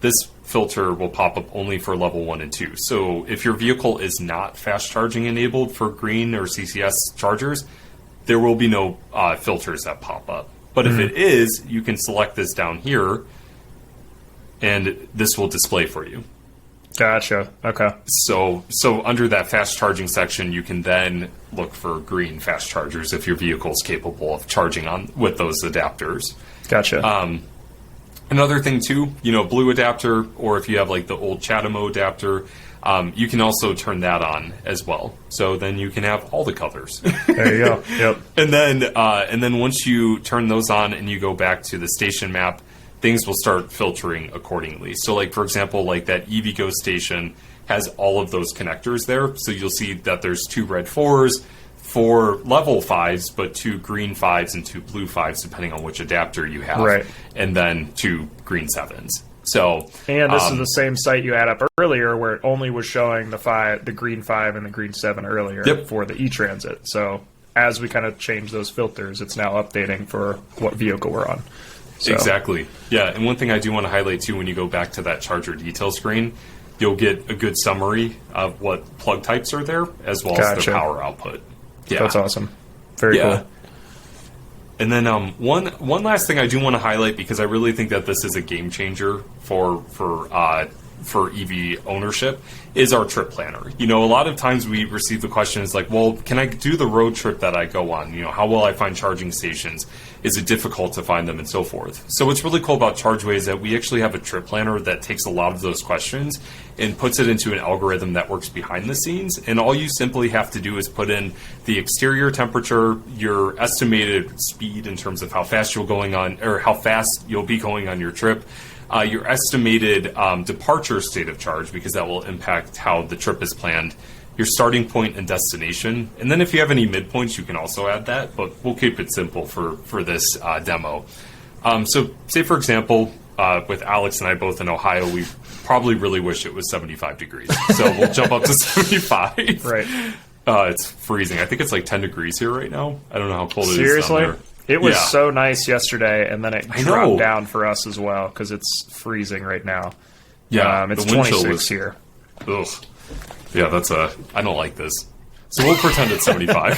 this filter will pop up only for level 1 and 2. So if your vehicle is not fast charging enabled for green or CCS chargers, there will be no filters that pop up. But if it is, you can select this down here, and this will display for you. Gotcha. Okay. So under that fast charging section, you can then look for green fast chargers if your vehicle is capable of charging on with those adapters. Gotcha. Another thing too, blue adapter, or if you have like the old Chatamo adapter, you can also turn that on as well. So then you can have all the colors. There you go. Yep. And then once you turn those on and you go back to the station map, things will start filtering accordingly. So like, for example, like that EVgo station has all of those connectors there. So you'll see that there's 2 red 4s, 4 level 5s, but 2 green 5s and 2 blue 5s, depending on which adapter you have. Right. And then 2 green 7s. So, and this is the same site you had up earlier where it only was showing the green 5 and the green 7 earlier for the e-Transit. So as we kind of change those filters, it's now updating for what vehicle we're on. So. Exactly. Yeah, and one thing I do want to highlight too, when you go back to that charger detail screen, you'll get a good summary of what plug types are there, as well as their power output. Yeah. That's awesome. Very cool. And then one last thing I do want to highlight, because I really think that this is a game changer for EV ownership, is our trip planner. A lot of times we receive the questions like, well, can I do the road trip that I go on? How will I find charging stations? Is it difficult to find them, and so forth? So what's really cool about Chargeway is that we actually have a trip planner that takes a lot of those questions and puts it into an algorithm that works behind the scenes. And all you simply have to do is put in the exterior temperature, your estimated speed in terms of how fast you'll be going on your trip, your estimated departure state of charge, because that will impact how the trip is planned, your starting point and destination. And then if you have any midpoints, you can also add that, but we'll keep it simple for this demo. So say, for example, with Alex and I both in Ohio, we probably really wish it was 75 degrees. So we'll jump up to 75. Right. It's freezing. I think it's like 10 degrees here right now. I don't know how cold it is Seriously? down there. It was so nice yesterday, and then it I dropped know. down for us as well because it's freezing right now. Yeah, it's the wind chill 26 was here. Ugh. Yeah, I don't like this. So we'll pretend it's 75.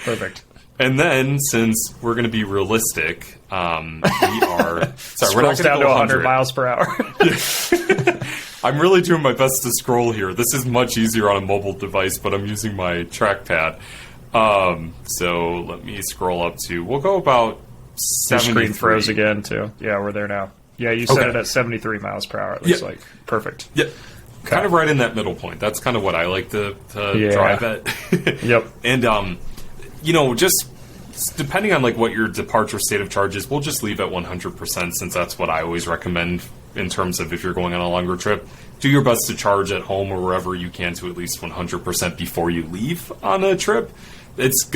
Perfect. And then, since we're going to be realistic, we are... Sorry, we're not going Scrolls to down go to 100 miles per hour. I'm really doing my best to scroll here. This is much easier on a mobile device, but I'm using my trackpad. So let me scroll up to... We'll go about 73. The screen froze again, too. Yeah, we're there now. Yeah, you set it at 73 miles per hour, it looks like. Perfect. Yeah. Kind of right in that middle point. That's kind of what I like to drive at. Yep. And, just depending on like what your departure state of charge is, we'll just leave at 100% since that's what I always recommend in terms of if you're going on a longer trip. Do your best to charge at home or wherever you can to at least 100% before you leave on a trip. It's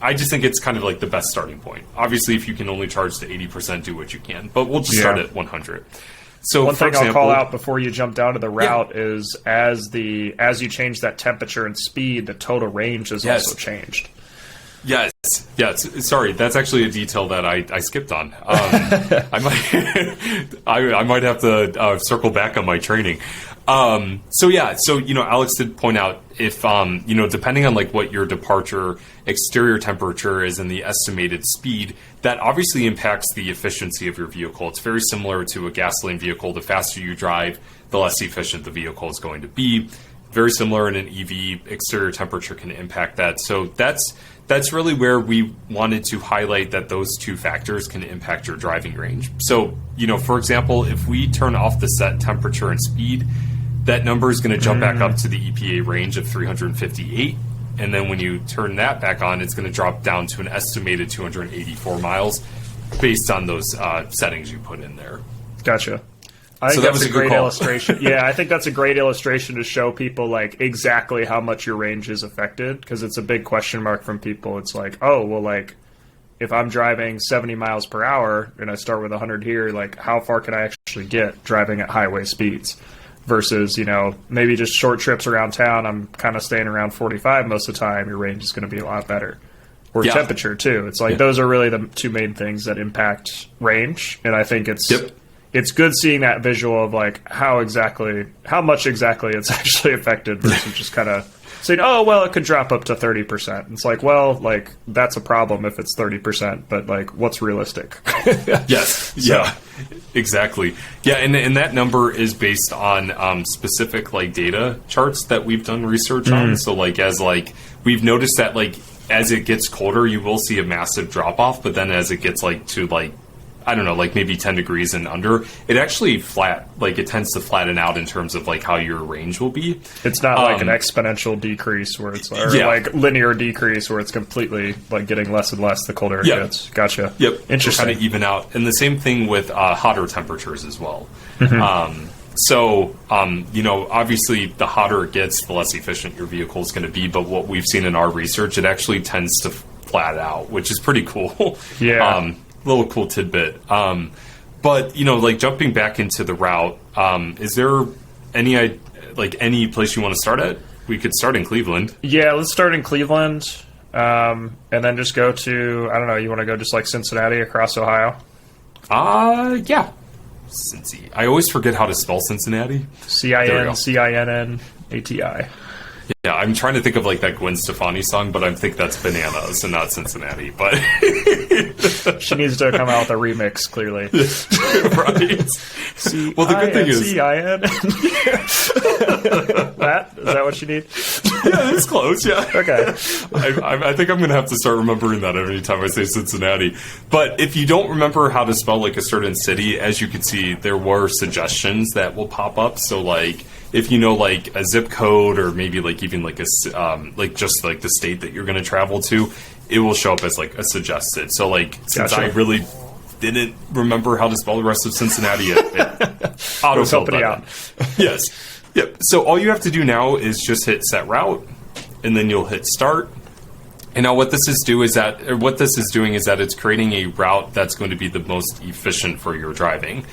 I just think it's kind of like the best starting point. Obviously, if you can only charge to 80%, do what you can. But we'll just start at 100. So one for thing example, I'll call out before you jump down to the route is as you change that temperature and speed, the total range is also changed. Yes. Sorry, that's actually a detail that I skipped on. I might have to circle back on my training. So Alex did point out if depending on like what your departure exterior temperature is and the estimated speed, that obviously impacts the efficiency of your vehicle. It's very similar to a gasoline vehicle. The faster you drive, the less efficient the vehicle is going to be. Very similar in an EV, exterior temperature can impact that. So that's really where we wanted to highlight that those two factors can impact your driving range. So, for example, if we turn off the set temperature and speed, that number is going to jump back up to the EPA range of 358. And then when you turn that back on, it's going to drop down to an estimated 284 miles based on those settings you put in there. Gotcha. I think that's a great illustration. Yeah, I think that's a great illustration to show people like exactly how much your range is affected, because it's a big question mark from people. It's like, oh, well, like if I'm driving 70 miles per hour and I start with 100 here, like how far can I actually get driving at highway speeds? Versus, maybe just short trips around town, I'm kind of staying around 45 most of the time, your range is going to be a lot better. Or temperature, too. It's like those are really the two main things that impact range. And I think it's good seeing that visual of like how much exactly it's actually affected versus just kind of saying, oh, well, it could drop up to 30%. It's like, well, like that's a problem if it's 30%, but like what's realistic? Yes. Yeah, exactly. Yeah. And that number is based on specific like data charts that we've done research on. So like we've noticed that like as it gets colder, you will see a massive drop off, but then as it gets like to like, I don't know, like maybe 10 degrees and under, it actually it tends to flatten out in terms of like how your range will be. It's not like an exponential decrease where it's like linear decrease where it's completely like getting less and less the colder it gets. Gotcha. Yep. Interesting. Kind of even out. And the same thing with hotter temperatures as well. Obviously the hotter it gets, the less efficient your vehicle is going to be. But what we've seen in our research, it actually tends to flat out, which is pretty cool. Yeah. Little cool tidbit. But like jumping back into the route, is there any place you want to start at? We could start in Cleveland. Yeah, let's start in Cleveland, and then just go to, I don't know, you want to go just like Cincinnati across Ohio? Yeah. Cincy. I always forget how to spell Cincinnati. Cincinnati. Yeah, I'm trying to think of like that Gwen Stefani song, but I think that's Bananas and not Cincinnati. But she needs to come out with a remix, clearly. Right. Well, the good thing is Is that what you need? Yeah, it's close. Yeah. Okay. I think I'm going to have to start remembering that every time I say Cincinnati. But if you don't remember how to spell like a certain city, as you can see, there were suggestions that will pop up. So like, if you know like a zip code or maybe like even like a just like the state that you're going to travel to, it will show up as like a suggested. So like since I really didn't remember how to spell the rest of Cincinnati, it auto-filled that out. Yes. Yep. So all you have to do now is just hit set route, and then you'll hit start. And now what this is doing is that it's creating a route that's going to be the most efficient for your driving.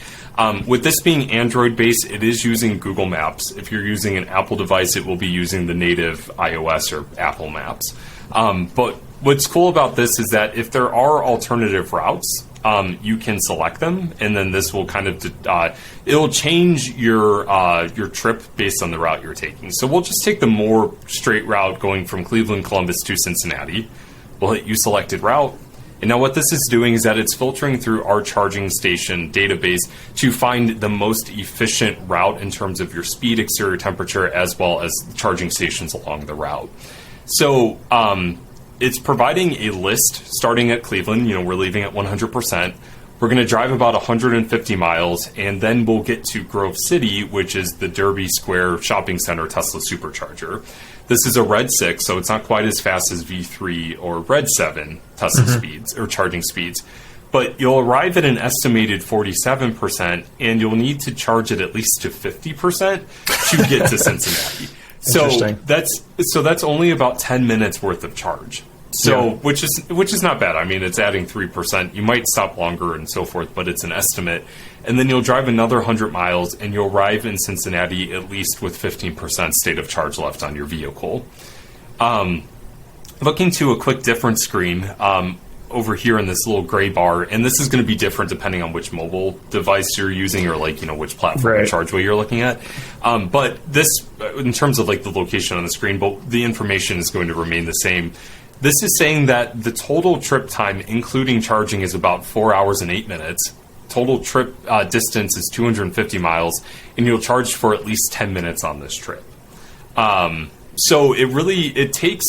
With this being Android-based, it is using Google Maps. If you're using an Apple device, it will be using the native iOS or Apple Maps. But what's cool about this is that if there are alternative routes, you can select them, and then this will kind of it'll change your trip based on the route you're taking. So we'll just take the more straight route going from Cleveland, Columbus to Cincinnati. We'll hit use selected route. And now what this is doing is that it's filtering through our charging station database to find the most efficient route in terms of your speed, exterior temperature, as well as charging stations along the route. So it's providing a list starting at Cleveland. We're leaving at 100%. We're going to drive about 150 miles, and then we'll get to Grove City, which is the Derby Square Shopping Center Tesla Supercharger. This is a Red 6, so it's not quite as fast as V3 or Red 7 Tesla speeds or charging speeds. But you'll arrive at an estimated 47%, and you'll need to charge it at least to 50% to get to Cincinnati. So that's only about 10 minutes worth of charge. So which is not bad. I mean, it's adding 3%. You might stop longer and so forth, but it's an estimate. And then you'll drive another 100 miles, and you'll arrive in Cincinnati at least with 15% state of charge left on your vehicle. Looking to a quick difference screen over here in this little gray bar, and this is going to be different depending on which mobile device you're using or which platform or Chargeway you're looking at. But this, in terms of the location on the screen, but the information is going to remain the same. This is saying that the total trip time, including charging, is about 4 hours and 8 minutes. Total trip distance is 250 miles, and you'll charge for at least 10 minutes on this trip. So it takes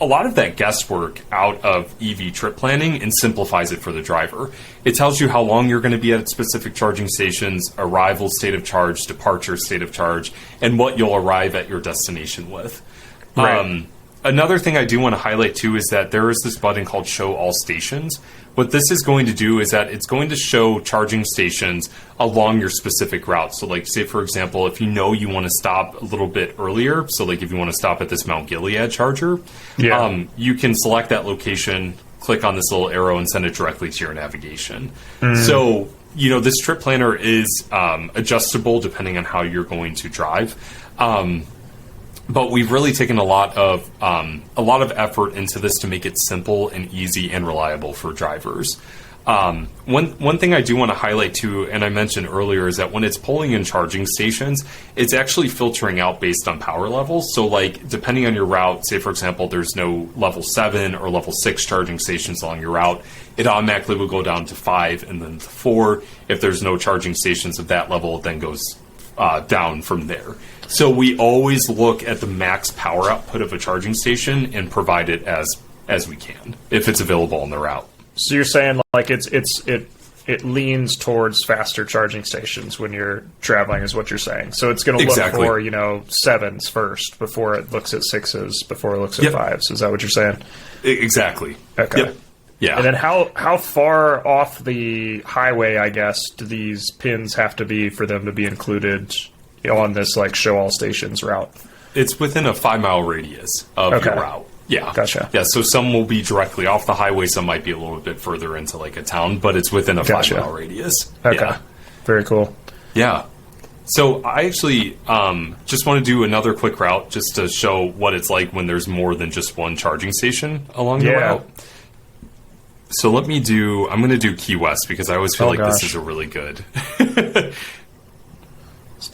a lot of that guesswork out of EV trip planning and simplifies it for the driver. It tells you how long you're going to be at specific charging stations, arrival state of charge, departure state of charge, and what you'll arrive at your destination with. Right. Another thing I do want to highlight, too, is that there is this button called Show All Stations. What this is going to do is that it's going to show charging stations along your specific route. So, say, for example, if you want to stop a little bit earlier, so, if you want to stop at this Mount Gilead charger, you can select that location, click on this little arrow, and send it directly to your navigation. So, this trip planner is adjustable depending on how you're going to drive. But we've really taken a lot of effort into this to make it simple and easy and reliable for drivers. One thing I do want to highlight too, and I mentioned earlier, is that when it's pulling in charging stations, it's actually filtering out based on power levels. So depending on your route, say for example, there's no level 7 or level 6 charging stations along your route, it automatically will go down to 5 and then to 4. If there's no charging stations of that level, it then goes down from there. So we always look at the max power output of a charging station and provide it as we can if it's available on the route. So you're saying it leans towards faster charging stations when you're traveling, is what you're saying. So it's going to look for 7s first before it looks at 6s before it looks at 5s. Is that what you're saying? Exactly. Okay. Yep. Yeah. And then how far off the highway, I guess, do these pins have to be for them to be included on this show all stations route? It's within a 5-mile radius of your route. Yeah. Gotcha. Yeah, so some will be directly off the highway, some might be a little bit further into a town, but it's within a 5-mile radius. Okay. Yeah. Very cool. Yeah. So I actually just want to do another quick route just to show what it's like when there's more than just one charging station along the route. So I'm going to do Key West because I always feel this is a really good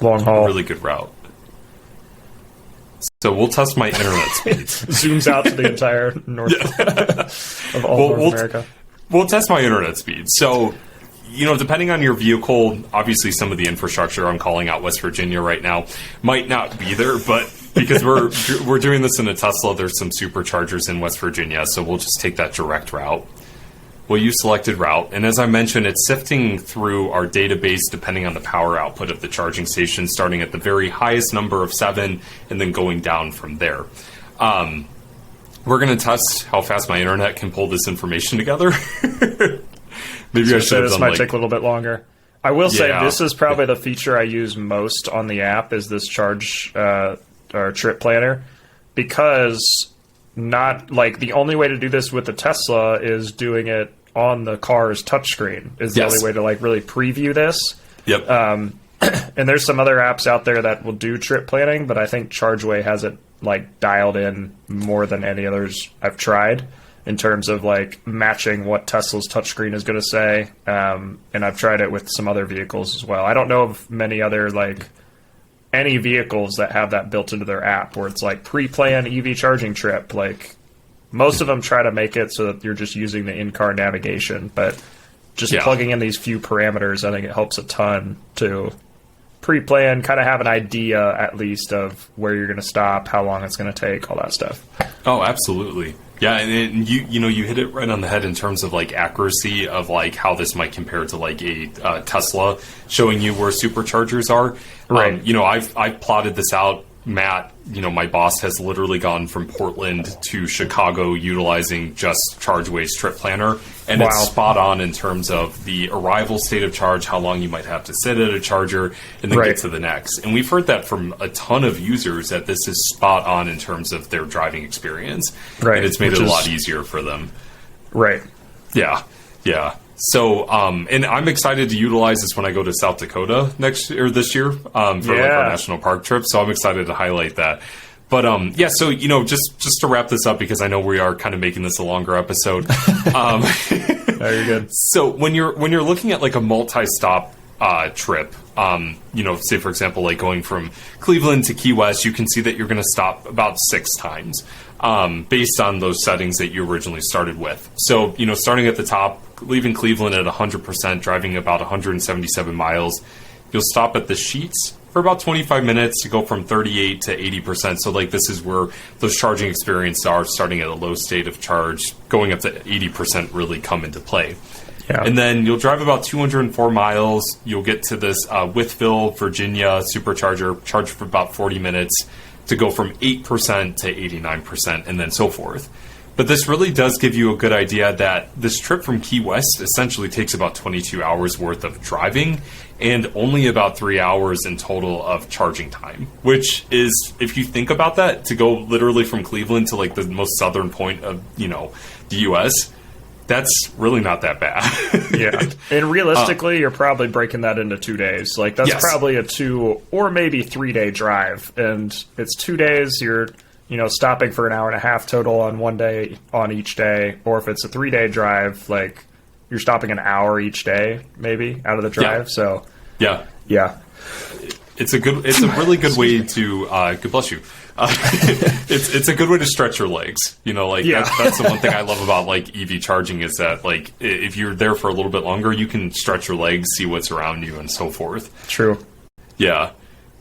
long haul. Really good route. So we'll test my internet speeds. Zooms out to the entire north of all North America. We'll test my internet speeds. So, depending on your vehicle, obviously some of the infrastructure, I'm calling out West Virginia right now, might not be there, but because we're doing this in a Tesla, there's some superchargers in West Virginia, so we'll just take that direct route. We'll use selected route, and as I mentioned, it's sifting through our database depending on the power output of the charging station, starting at the very highest number of 7 and then going down from there. We're going to test how fast my internet can pull this information together. Maybe I should have this might take a little bit longer. I will say this is probably the feature I use most on the app, is this charge or trip planner, because not like the only way to do this with the Tesla is doing it on the car's touchscreen is the only way to like really preview this. Yep. And there's some other apps out there that will do trip planning, but I think Chargeway has it like dialed in more than any others I've tried in terms of like matching what Tesla's touchscreen is going to say. And I've tried it with some other vehicles as well. I don't know of many other like any vehicles that have that built into their app where it's like pre-plan EV charging trip. Like most of them try to make it so that you're just using the in-car navigation, but just plugging in these few parameters, I think it helps a ton to pre-plan, kind of have an idea at least of where you're going to stop, how long it's going to take, all that stuff. Oh, absolutely. Yeah, and you hit it right on the head in terms of like accuracy of like how this might compare to like a Tesla, showing you where superchargers are. Right. I've plotted this out. Matt, my boss has literally gone from Portland to Chicago utilizing just Chargeway's trip planner, and it's spot on in terms of the arrival state of charge, how long you might have to sit at a charger, and then get to the next. And we've heard that from a ton of users that this is spot on in terms of their driving experience. Right. And it's made it a lot easier for them. Right. Yeah. Yeah. So, and I'm excited to utilize this when I go to South Dakota this year for like our national park trip. So I'm excited to highlight that. But so just to wrap this up, because I know we are kind of making this a longer episode. Very good. So when you're looking at like a multi-stop trip, say for example, like going from Cleveland to Key West, you can see that you're going to stop about 6 times based on those settings that you originally started with. So, starting at the top, leaving Cleveland at 100%, driving about 177 miles, you'll stop at the Sheets for about 25 minutes to go from 38 to 80%. So like this is where those charging experiences are, starting at a low state of charge, going up to 80% really come into play. Yeah. And then you'll drive about 204 miles. You'll get to this Wytheville, Virginia supercharger, charge for about 40 minutes to go from 8% to 89%, and then so forth. But this really does give you a good idea that this trip from Key West essentially takes about 22 hours worth of driving and only about 3 hours in total of charging time, which is, if you think about that, to go literally from Cleveland to like the most southern point of, the U.S., that's really not that bad. Yeah. And realistically, you're probably breaking that into 2 days. Like that's probably a 2 or maybe 3 day drive. And it's 2 days, you're stopping for an hour and a half total on one day on each day. Or if it's a 3 day drive, like you're stopping an hour each day, maybe out of the drive. Yeah. So yeah. It's a really good way to, God bless you. It's a good way to stretch your legs. That's the one thing I love about like EV charging is that like if you're there for a little bit longer, you can stretch your legs, see what's around you, and so forth. True. Yeah.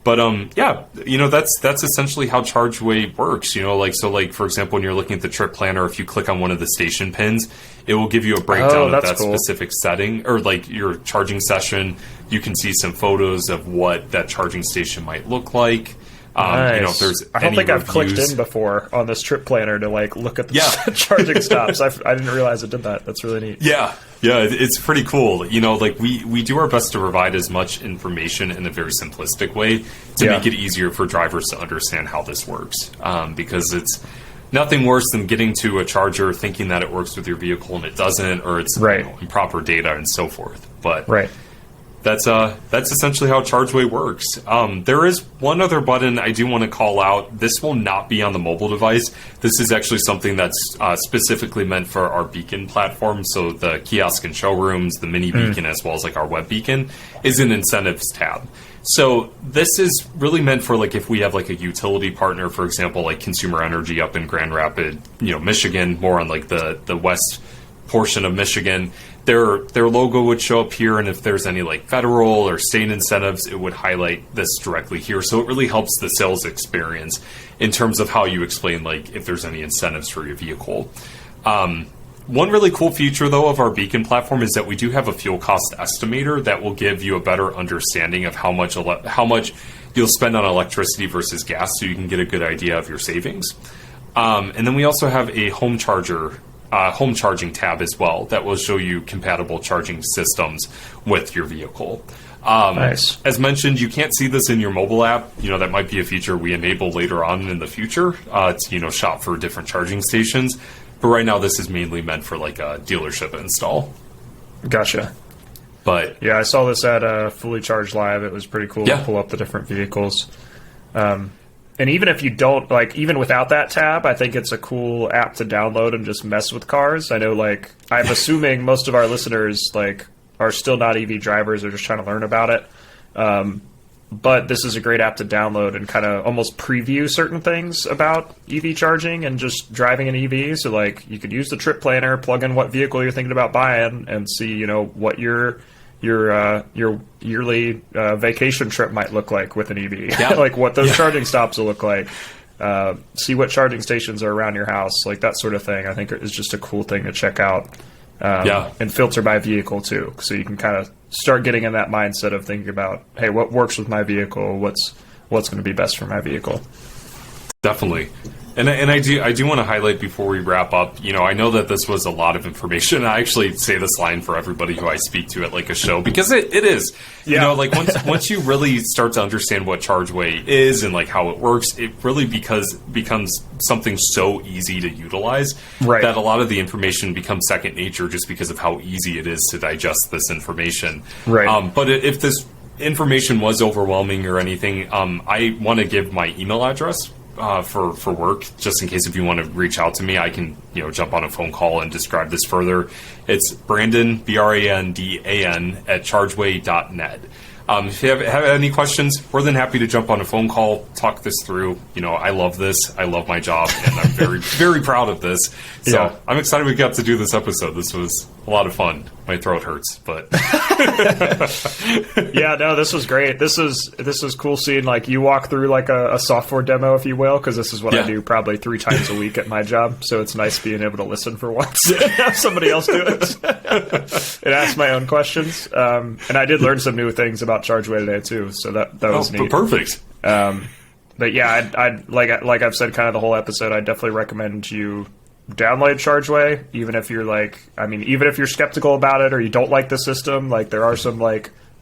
But that's essentially how Chargeway works. For example, when you're looking at the trip planner, if you click on one of the station pins, it will give you a breakdown of that specific setting or like your charging session. You can see some photos of what that charging station might look like. Nice. If there's I don't think I've clicked in before on this trip planner to like look at the charging stops. I didn't realize it did that. That's really neat. Yeah, it's pretty cool. We do our best to provide as much information in a very simplistic way to make it easier for drivers to understand how this works. Because it's nothing worse than getting to a charger thinking that it works with your vehicle and it doesn't, or it's improper data and so forth. But that's essentially how Chargeway works. There is one other button I do want to call out. This will not be on the mobile device. This is actually something that's specifically meant for our beacon platform. So the kiosk and showrooms, the mini beacon, as well as like our web beacon, is an incentives tab. So this is really meant for like if we have like a utility partner, for example, like Consumer Energy up in Grand Rapids, Michigan, more on like the west portion of Michigan. Their logo would show up here, and if there's any like federal or state incentives, it would highlight this directly here. So it really helps the sales experience in terms of how you explain like if there's any incentives for your vehicle. One really cool feature though of our beacon platform is that we do have a fuel cost estimator that will give you a better understanding of how much you'll spend on electricity versus gas, so you can get a good idea of your savings. And then we also have a home charger home charging tab as well that will show you compatible charging systems with your vehicle. Nice. As mentioned, you can't see this in your mobile app. That might be a feature we enable later on in the future to, shop for different charging stations. But right now, this is mainly meant for like a dealership install. Gotcha. But yeah, I saw this at Fully Charged Live. It was pretty cool to pull up the different vehicles. And even if you don't, even without that tab, I think it's a cool app to download and just mess with cars. I know, I'm assuming most of our listeners, are still not EV drivers. They're just trying to learn about it. But this is a great app to download and kind of almost preview certain things about EV charging and just driving an EV. So, you could use the trip planner, plug in what vehicle you're thinking about buying, and see, what your yearly vacation trip might look like with an EV. Yeah. What those charging stops will look like. See what charging stations are around your house, that sort of thing. I think is just a cool thing to check out. And filter by vehicle too, so you can kind of start getting in that mindset of thinking about, hey, what works with my vehicle? What's going to be best for my vehicle? Definitely. And I do want to highlight before we wrap up, I know that this was a lot of information. I actually say this line for everybody who I speak to at a show, because it is. Once you really start to understand what Chargeway is and how it works, it really becomes something so easy to utilize that a lot of the information becomes second nature just because of how easy it is to digest this information. Right. But if this information was overwhelming or anything, I want to give my email address for work, just in case if you want to reach out to me, I can jump on a phone call and describe this further. It's Brandan, Brandan at chargeway.net. If you have any questions, more than happy to jump on a phone call, talk this through. I love this. I love my job, and I'm very, very proud of this. So I'm excited we got to do this episode. This was a lot of fun. My throat hurts, but yeah, no, this was great. This is cool seeing you walk through a software demo, if you will, because this is what I do probably 3 times a week at my job. So it's nice being able to listen for once and have somebody else do it and ask my own questions. And I did learn some new things about Chargeway today too, so that was neat. Perfect. But yeah, I'd like I've said kind of the whole episode, I definitely recommend you download Chargeway, even if you're even if you're skeptical about it or you don't like the system. There are some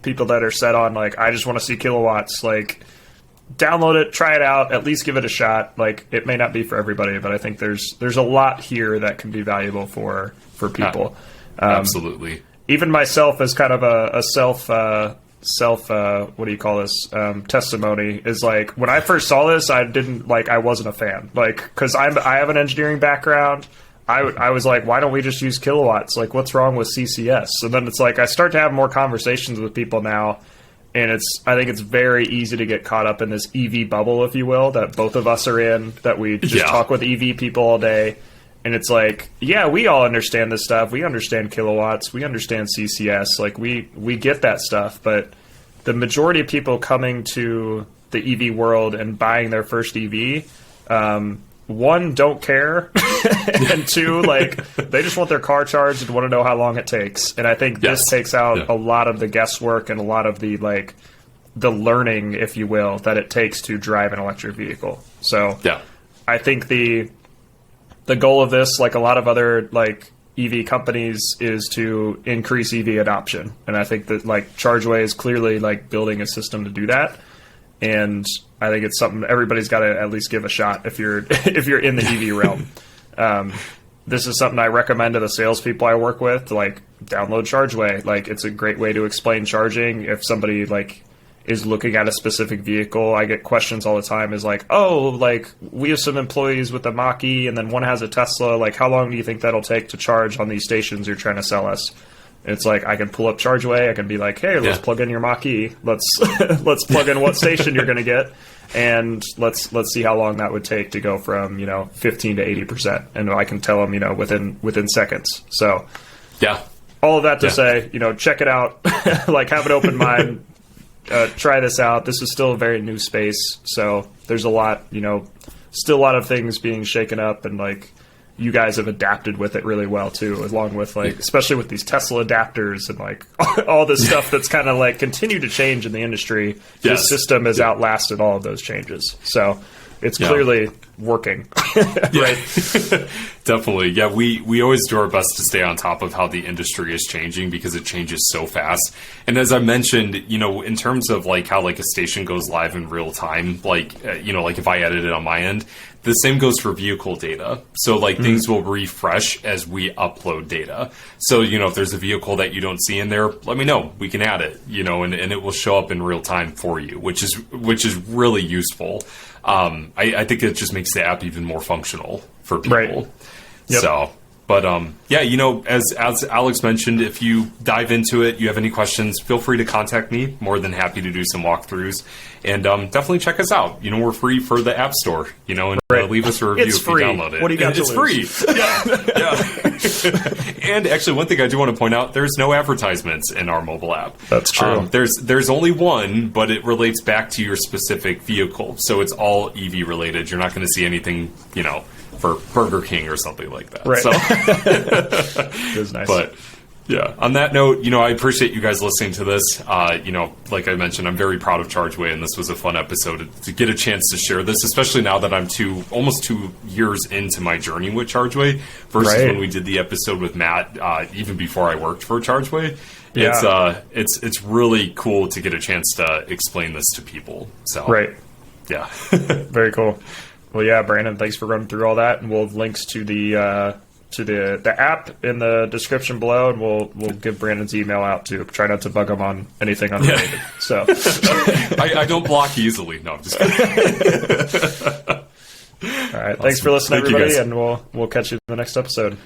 people that are set on I just want to see kilowatts. Download it, try it out, at least give it a shot. It may not be for everybody, but I think there's a lot here that can be valuable for people. Absolutely. Even myself as kind of a self what do you call this, testimony is when I first saw this, I didn't I wasn't a fan, because I have an engineering background. I was why don't we just use kilowatts? What's wrong with CCS? So then it's I start to have more conversations with people now, and I think it's very easy to get caught up in this EV bubble, if you will, that both of us are in, that we just talk with EV people all day. And it's we all understand this stuff. We understand kilowatts. We understand CCS. We get that stuff. But the majority of people coming to the EV world and buying their first EV, one, don't care. And two, they just want their car charged and want to know how long it takes. And I think this takes out a lot of the guesswork and a lot of the the learning, if you will, that it takes to drive an electric vehicle. So I think the goal of this, a lot of other EV companies, is to increase EV adoption, and I think that Chargeway is clearly building a system to do that. And I think it's something everybody's got to at least give a shot if you're in the EV realm. This is something I recommend to the salespeople I work with. Download Chargeway. It's a great way to explain charging. If somebody is looking at a specific vehicle, I get questions all the time we have some employees with a Mach-E and then one has a Tesla, how long do you think that'll take to charge on these stations you're trying to sell us? It's I can pull up Chargeway, I can be hey, let's plug in your Mach-E, let's plug in what station you're going to get, and let's see how long that would take to go from 15 to 80%, and I can tell them within seconds. So all of that to say, check it out, have an open mind. Try this out. This is still a very new space, so there's a lot, still a lot of things being shaken up, and you guys have adapted with it really well too, along with especially with these Tesla adapters and all this stuff that's kind of continued to change in the industry. The system has outlasted all of those changes. So it's clearly working. Right. Definitely. Yeah, we always do our best to stay on top of how the industry is changing because it changes so fast. And as I mentioned, in terms of like how like a station goes live in real time, like like if I edit it on my end, the same goes for vehicle data. So like things will refresh as we upload data. So, if there's a vehicle that you don't see in there, let me know. We can add it, and it will show up in real time for you, which is really useful. I think it just makes the app even more functional for people. Right. Yep. So, but as Alex mentioned, if you dive into it, you have any questions, feel free to contact me. More than happy to do some walkthroughs, and definitely check us out. We're free for the App Store. And leave us a review if you download it. What do you got to It's lose? free. Yeah. And actually, one thing I do want to point out: there's no advertisements in our mobile app. That's true. There's only one, but it relates back to your specific vehicle, so it's all EV related. You're not going to see anything, for Burger King or something like that. Right. So It was nice. But yeah, on that note, I appreciate you guys listening to this. Like I mentioned, I'm very proud of Chargeway, and this was a fun episode to get a chance to share this, especially now that I'm almost 2 years into my journey with Chargeway versus when we did the episode with Matt, even before I worked for Chargeway. Yeah. It's really cool to get a chance to explain this to people. So yeah. Very cool. Well, yeah, Brandon, thanks for running through all that, and we'll have links to the app in the description below, and we'll give Brandon's email out too. Try not to bug him on anything unrelated. Yeah. So I don't block easily. No, I'm just kidding. All right, awesome. Thanks for listening, everybody, and we'll catch you in the next episode.